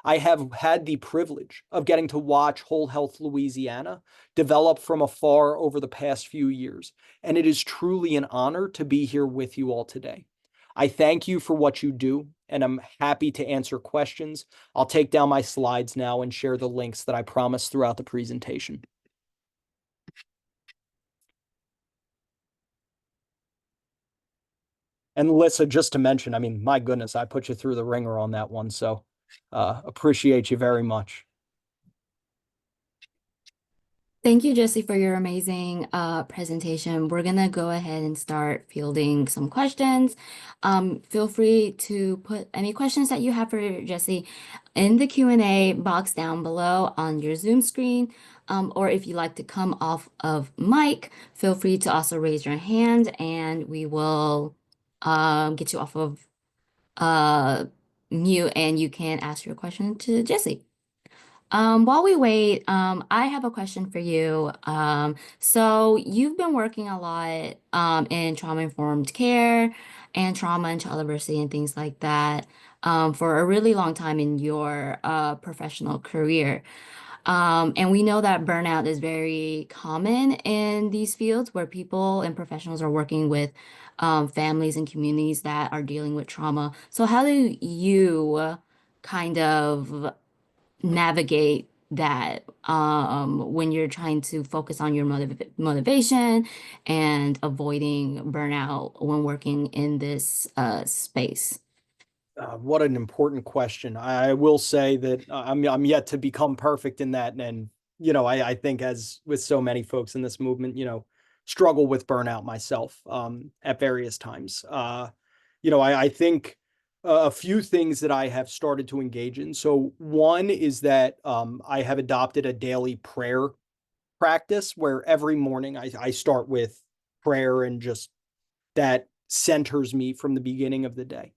I have had the privilege of getting to watch Whole Health Louisiana develop from afar over the past few years, and it is truly an honor to be here with you all today. I thank you for what you do, and I'm happy to answer questions. I'll take down my slides now and share the links that I promised throughout the presentation. And Lissa, just to mention, I mean, my goodness, I put you through the ringer on that one, so appreciate you very much. Thank you, Jesse, for your amazing presentation. We're gonna go ahead and start fielding some questions. Feel free to put any questions that you have for Jesse in the Q&A box down below on your Zoom screen. Or if you'd like to come off of mic, feel free to also raise your hand and we will get you off of mute and you can ask your question to Jesse. While we wait, I have a question for you. So you've been working a lot in trauma-informed care and trauma and child diversity and things like that for a really long time in your professional career. And we know that burnout is very common in these fields where people and professionals are working with families and communities that are dealing with trauma. So how do you kind of navigate that when you're trying to focus on your motivation and avoiding burnout when working in this space? What an important question. I will say that I'm yet to become perfect in that. And, I think as with so many folks in this movement, struggle with burnout myself at various times. I think a few things that I have started to engage in. So one is that I have adopted a daily prayer practice where every morning I start with prayer and just that centers me from the beginning of the day.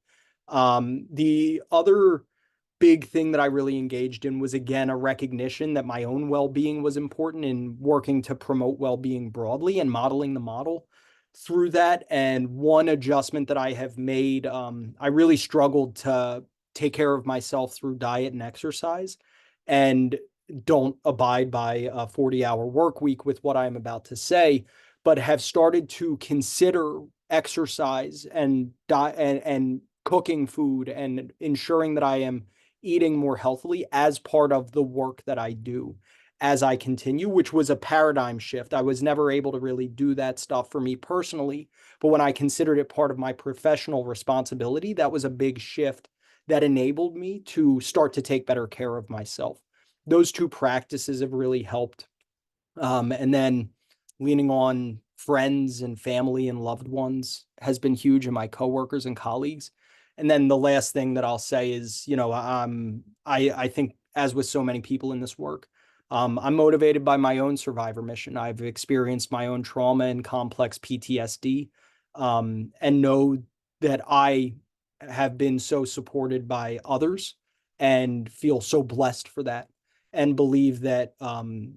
The other big thing that I really engaged in was, again, a recognition that my own well-being was important in working to promote well-being broadly and modeling the model through that. And one adjustment that I have made, I really struggled to take care of myself through diet and exercise and don't abide by a 40-hour work week with what I'm about to say, but have started to consider exercise and diet and cooking food and ensuring that I am eating more healthily as part of the work that I do as I continue, which was a paradigm shift. I was never able to really do that stuff for me personally, but when I considered it part of my professional responsibility, that was a big shift that enabled me to start to take better care of myself. Those two practices have really helped. And then leaning on friends and family and loved ones has been huge, and my coworkers and colleagues. And then the last thing that I'll say is, I think, as with so many people in this work, I'm motivated by my own survivor mission. I've experienced my own trauma and complex PTSD, and know that I have been so supported by others and feel so blessed for that, and believe that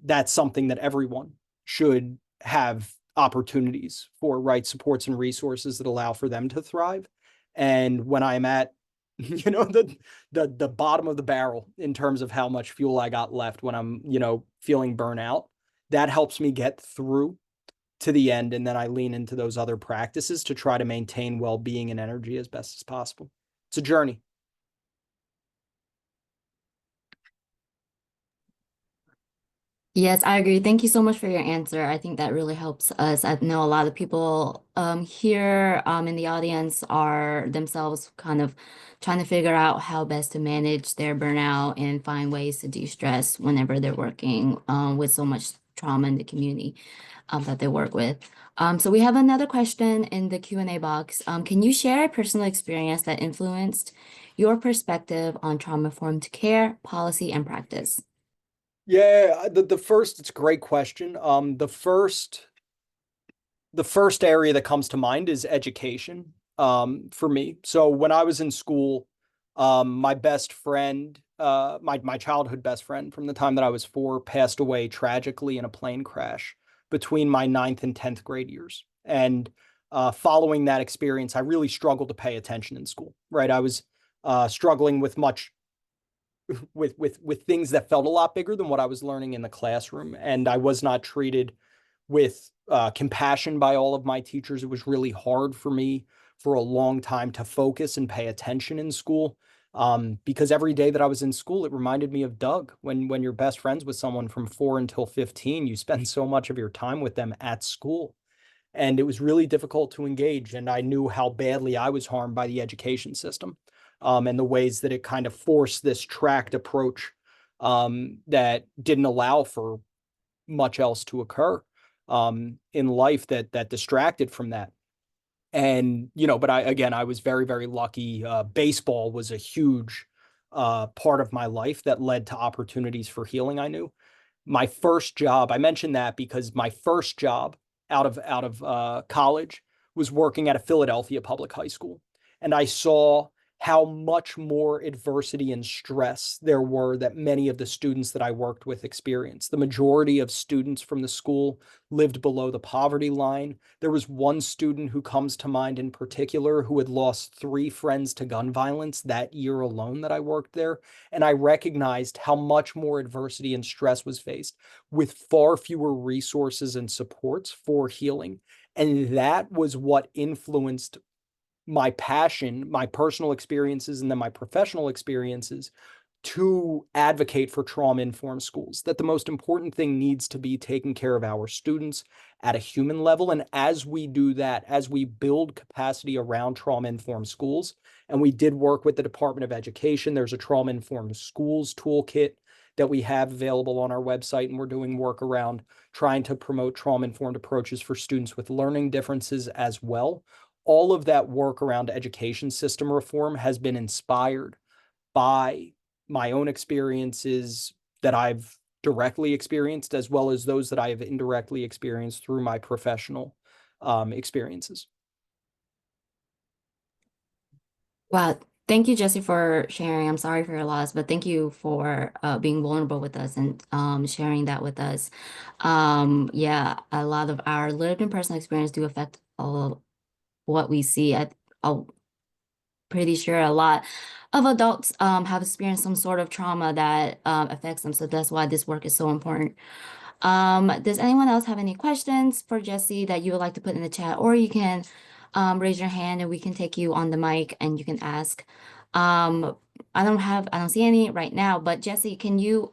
that's something that everyone should have opportunities for, right? Supports and resources that allow for them to thrive. And when I'm at, the bottom of the barrel in terms of how much fuel I got left when I'm, feeling burnout, that helps me get through to the end. And then I lean into those other practices to try to maintain well-being and energy as best as possible. It's a journey. Yes, I agree. Thank you so much for your answer. I think that really helps us. I know a lot of people here in the audience are themselves kind of trying to figure out how best to manage their burnout and find ways to de-stress whenever they're working with so much trauma in the community that they work with. So we have another question in the Q&A box. Can you share a personal experience that influenced your perspective on trauma-informed care, policy, and practice? Yeah, the first, it's a great question. The first area that comes to mind is education, for me. So when I was in school, my best friend, my childhood best friend from the time that I was 4, passed away tragically in a plane crash between my 9th and 10th grade years. And following that experience, I really struggled to pay attention in school, right? I was struggling with with things that felt a lot bigger than what I was learning in the classroom. And I was not treated with compassion by all of my teachers. It was really hard for me for a long time to focus and pay attention in school. Because every day that I was in school, it reminded me of Doug. When you're best friends with someone from 4 until 15, you spend so much of your time with them at school. And it was really difficult to engage. And I knew how badly I was harmed by the education system, and the ways that it kind of forced this tracked approach that didn't allow for much else to occur in life that distracted from that. And, but I was very, very lucky. Baseball was a huge part of my life that led to opportunities for healing. I knew my first job, I mentioned that because my first job out of college was working at a Philadelphia public high school. And I saw how much more adversity and stress there were that many of the students that I worked with experienced. The majority of students from the school lived below the poverty line. There was one student who comes to mind in particular who had lost 3 friends to gun violence that year alone that I worked there. And I recognized how much more adversity and stress was faced with far fewer resources and supports for healing. And that was what influenced my passion, my personal experiences, and then my professional experiences to advocate for trauma-informed schools, that the most important thing needs to be taking care of our students at a human level. And as we do that, as we build capacity around trauma-informed schools, and we did work with the Department of Education, there's a trauma-informed schools toolkit that we have available on our website, and we're doing work around trying to promote trauma-informed approaches for students with learning differences as well. All of that work around education system reform has been inspired by my own experiences that I've directly experienced, as well as those that I have indirectly experienced through my professional experiences. Wow. Thank you, Jesse, for sharing. I'm sorry for your loss, but thank you for being vulnerable with us and sharing that with us. Yeah, a lot of our lived and personal experience do affect all of what we see. I'm pretty sure a lot of adults have experienced some sort of trauma that affects them. So that's why this work is so important. Does anyone else have any questions for Jesse that you would like to put in the chat, or you can raise your hand and we can take you on the mic and you can ask. I don't see any right now, but Jesse, can you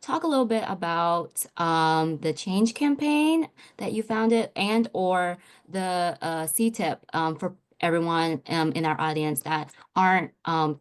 talk a little bit about the change campaign that you founded and or the CTIPP for everyone in our audience that aren't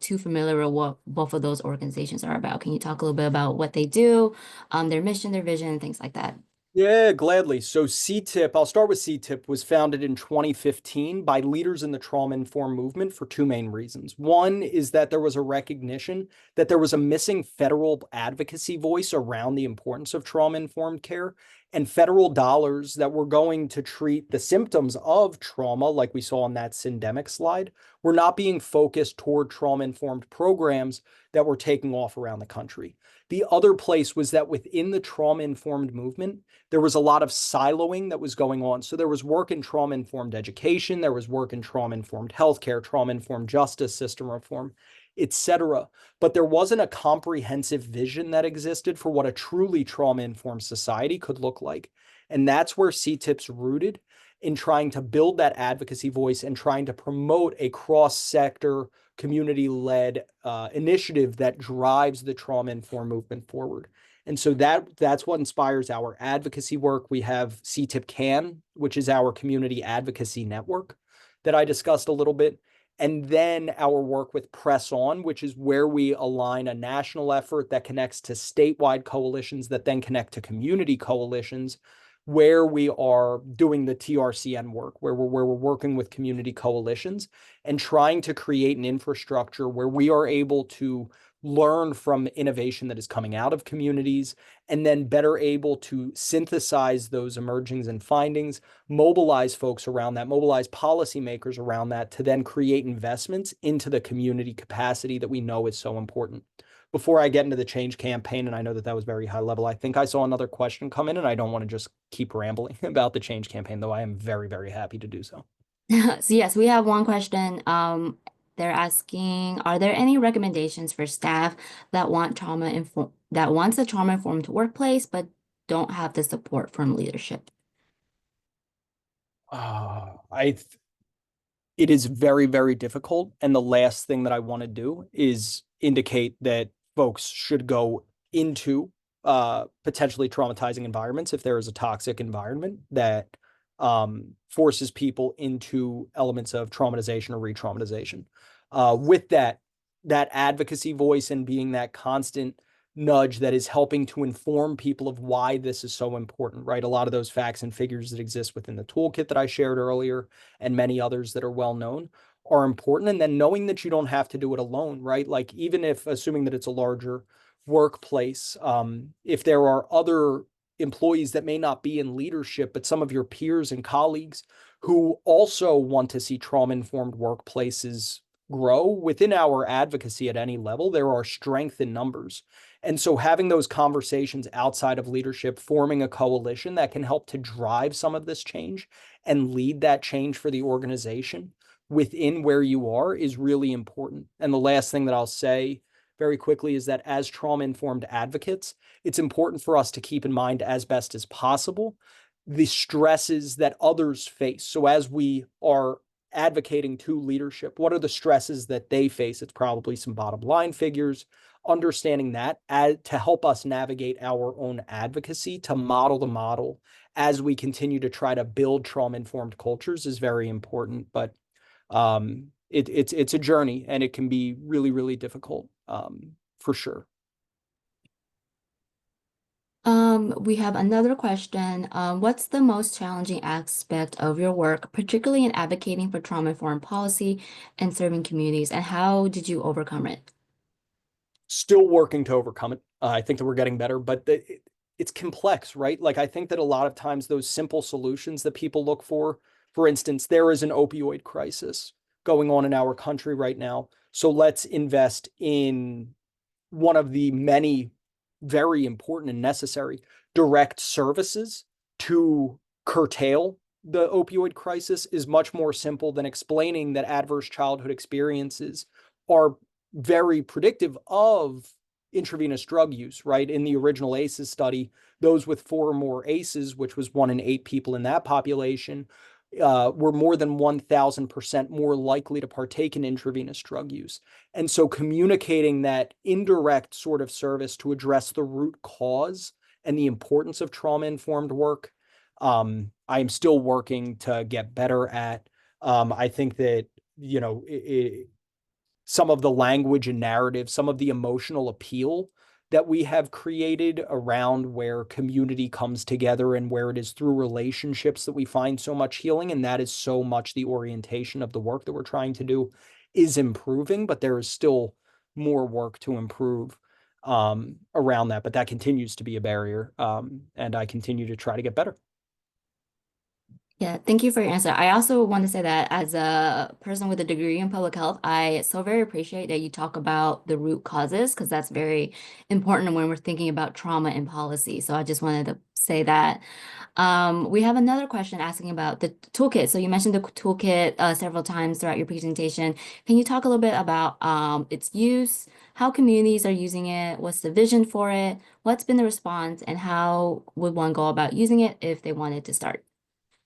too familiar with what both of those organizations are about? Can you talk a little bit about what they do, their mission, their vision, and things like that? Yeah, gladly. So CTIPP, I'll start with CTIPP, was founded in 2015 by leaders in the trauma-informed movement for 2 main reasons. One is that there was a recognition that there was a missing federal advocacy voice around the importance of trauma-informed care, and federal dollars that were going to treat the symptoms of trauma, like we saw on that syndemic slide, were not being focused toward trauma-informed programs that were taking off around the country. The other place was that within the trauma-informed movement, there was a lot of siloing that was going on. So there was work in trauma-informed education, there was work in trauma-informed healthcare, trauma-informed justice system reform, etc. But there wasn't a comprehensive vision that existed for what a truly trauma-informed society could look like. And that's where CTIPP's rooted, in trying to build that advocacy voice and trying to promote a cross-sector, community-led initiative that drives the trauma-informed movement forward. And so that's what inspires our advocacy work. We have CTIPP CAN, which is our community advocacy network that I discussed a little bit. And then our work with Press On, which is where we align a national effort that connects to statewide coalitions that then connect to community coalitions, where we are doing the TRCN work, where we're working with community coalitions and trying to create an infrastructure where we are able to learn from innovation that is coming out of communities, and then better able to synthesize those emergings and findings, mobilize folks around that, mobilize policymakers around that to then create investments into the community capacity that we know is so important. Before I get into the change campaign, and I know that that was very high level, I think I saw another question come in, and I don't want to just keep rambling about the change campaign, though I am very, very happy to do so. So yes, we have one question. They're asking, are there any recommendations for staff that wants a trauma-informed workplace but don't have the support from leadership? I it is very, very difficult. And the last thing that I want to do is indicate that folks should go into potentially traumatizing environments if there is a toxic environment that forces people into elements of traumatization or re-traumatization. With that, that advocacy voice and being that constant nudge that is helping to inform people of why this is so important, right? A lot of those facts and figures that exist within the toolkit that I shared earlier and many others that are well known are important. And then knowing that you don't have to do it alone, right? Like even if assuming that it's a larger workplace, if there are other employees that may not be in leadership, but some of your peers and colleagues who also want to see trauma-informed workplaces grow within our advocacy at any level, there are strength in numbers. And so having those conversations outside of leadership, forming a coalition that can help to drive some of this change and lead that change for the organization within where you are is really important. And the last thing that I'll say very quickly is that as trauma-informed advocates, it's important for us to keep in mind as best as possible the stresses that others face. So as we are advocating to leadership, what are the stresses that they face? It's probably some bottom line figures, understanding that to help us navigate our own advocacy, to model the model as we continue to try to build trauma-informed cultures is very important. But it's a journey and it can be really, really difficult for sure. We have another question. What's the most challenging aspect of your work, particularly in advocating for trauma-informed policy and serving communities, and how did you overcome it? Still working to overcome it. I think that we're getting better, but it's complex, right? Like I think that a lot of times those simple solutions that people look for instance, there is an opioid crisis going on in our country right now. So let's invest in one of the many very important and necessary direct services to curtail the opioid crisis is much more simple than explaining that adverse childhood experiences are very predictive of intravenous drug use, right? In the original ACEs study, those with 4 or more ACEs, which was 1 in 8 people in that population, were more than 1,000% more likely to partake in intravenous drug use. And so communicating that indirect sort of service to address the root cause and the importance of trauma-informed work, I am still working to get better at. I think that, you know, some of the language and narrative, some of the emotional appeal that we have created around where community comes together and where it is through relationships that we find so much healing. And that is so much the orientation of the work that we're trying to do is improving, but there is still more work to improve around that. But that continues to be a barrier. And I continue to try to get better. Yeah, thank you for your answer. I also want to say that as a person with a degree in public health, I so very appreciate that you talk about the root causes because that's very important when we're thinking about trauma and policy. So I just wanted to say that. We have another question asking about the toolkit. So you mentioned the toolkit several times throughout your presentation. Can you talk a little bit about its use, how communities are using it, what's the vision for it, what's been the response, and how would one go about using it if they wanted to start?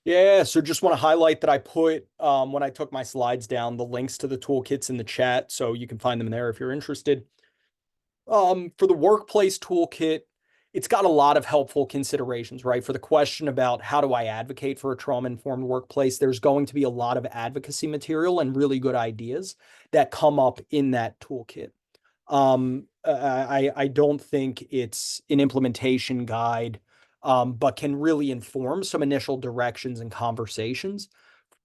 Yeah, so just want to highlight that I put, when I took my slides down, the links to the toolkits in the chat, so you can find them there if you're interested. For the workplace toolkit, it's got a lot of helpful considerations, right? For the question about how do I advocate for a trauma-informed workplace, there's going to be a lot of advocacy material and really good ideas that come up in that toolkit. I don't think it's an implementation guide, but can really inform some initial directions and conversations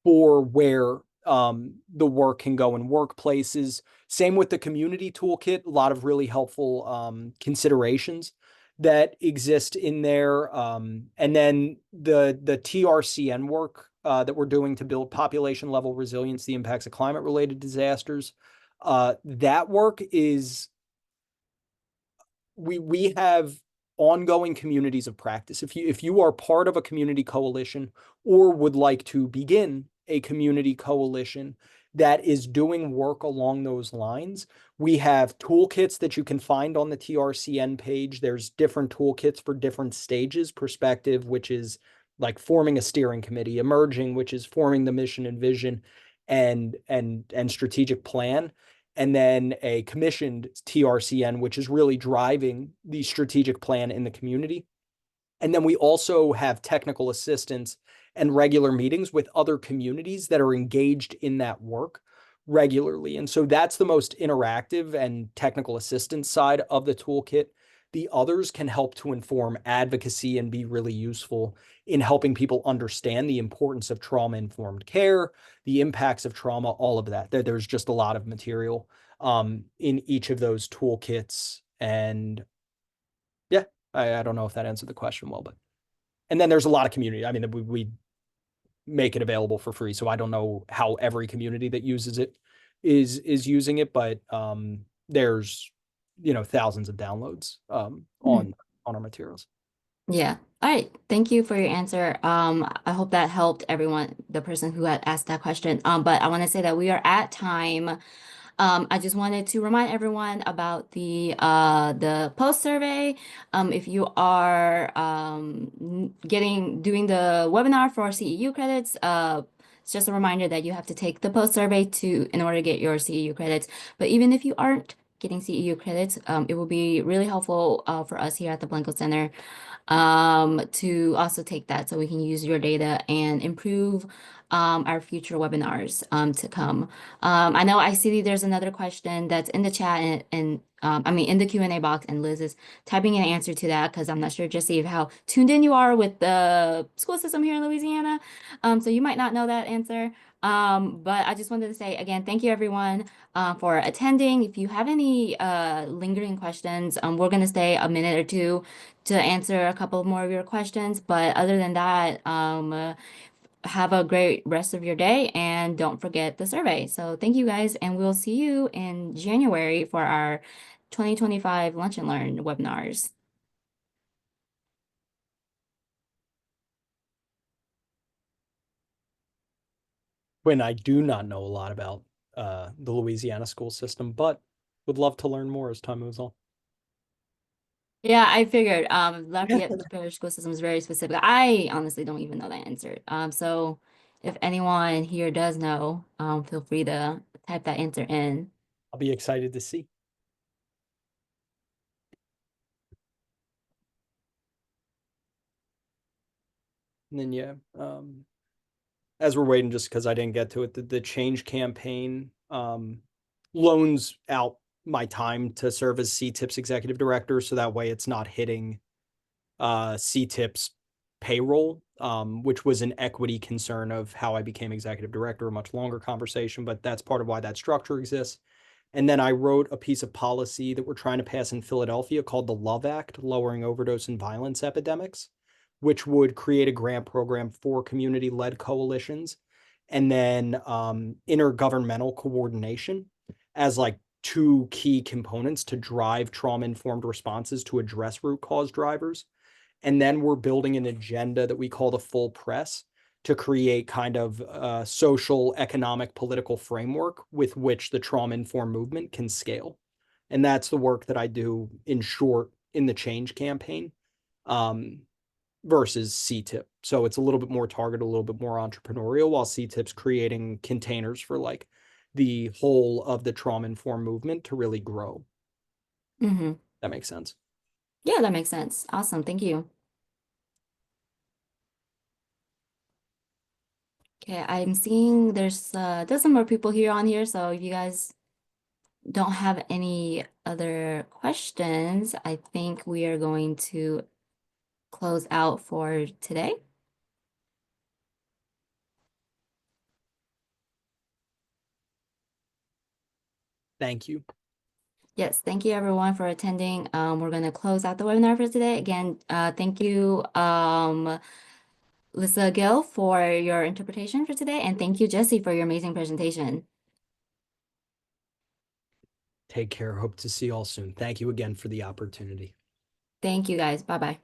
for where the work can go in workplaces. Same with the community toolkit, a lot of really helpful considerations that exist in there. And then the TRCN work that we're doing to build population level resilience, the impacts of climate related disasters. That work is, we have ongoing communities of practice. If you are part of a community coalition or would like to begin a community coalition that is doing work along those lines. We have toolkits that you can find on the TRCN page. There's different toolkits for different stages: perspective, which is like forming a steering committee; emerging, which is forming the mission and vision and strategic plan; and then a commissioned TRCN, which is really driving the strategic plan in the community. And then we also have technical assistance and regular meetings with other communities that are engaged in that work regularly. And so that's the most interactive and technical assistance side of the toolkit. The others can help to inform advocacy and be really useful in helping people understand the importance of trauma-informed care, the impacts of trauma, all of that. There's just a lot of material in each of those toolkits. And yeah, I don't know if that answered the question well, but and then there's a lot of community. I mean, we make it available for free, so I don't know how every community that uses it is using it, but there's thousands of downloads on our materials. Yeah. All right. Thank you for your answer. I hope that helped everyone, the person who had asked that question. But I want to say that we are at time. I just wanted to remind everyone about the post survey. If you are doing the webinar for CEU credits, it's just a reminder that you have to take the post survey in order to get your CEU credits. But even if you aren't getting CEU credits, it will be really helpful for us here at the Blanco Center to also take that so we can use your data and improve our future webinars to come. I know I see there's another question that's in the chat and I mean in the Q&A box, and Liz is typing an answer to that because I'm not sure, Jesse, how tuned in you are with the school system here in Louisiana. So you might not know that answer. But I just wanted to say again, thank you everyone for attending. If you have any lingering questions, we're going to stay a minute or two to answer a couple more of your questions. But other than that, have a great rest of your day and don't forget the survey. So thank you guys, and we'll see you in January for our 2025 Lunch and Learn webinars. When I do not know a lot about the Louisiana school system, but would love to learn more as time moves on. Yeah, I figured Lafayette Parish School System is very specific. I honestly don't even know that answer. So if anyone here does know, feel free to type that answer in. I'll be excited to see. And then yeah, as we're waiting, just because I didn't get to it, the change campaign loans out my time to serve as CTIPP's executive director, so that way it's not hitting CTIPP's payroll, which was an equity concern of how I became executive director, a much longer conversation, but that's part of why that structure exists. And then I wrote a piece of policy that we're trying to pass in Philadelphia called the Love Act, Lowering Overdose and Violence Epidemics, which would create a grant program for community-led coalitions, and then intergovernmental coordination as like two key components to drive trauma-informed responses to address root cause drivers. And then we're building an agenda that we call the full press to create kind of a social, economic, political framework with which the trauma-informed movement can scale. And that's the work that I do in short in the change campaign versus CTIPP. So it's a little bit more targeted, a little bit more entrepreneurial, while CTIPP's creating containers for like the whole of the trauma-informed movement to really grow. That makes sense. Yeah, that makes sense. Awesome. Thank you. Okay, I'm seeing there's some more people here on here, so if you guys don't have any other questions, I think we are going to close out for today. Thank you. Yes, thank you everyone for attending. We're going to close out the webinar for today. Again, thank you, Lisa Gill, for your interpretation for today, and thank you, Jesse, for your amazing presentation. Take care. Hope to see you all soon. Thank you again for the opportunity. Thank you, guys. Bye-bye.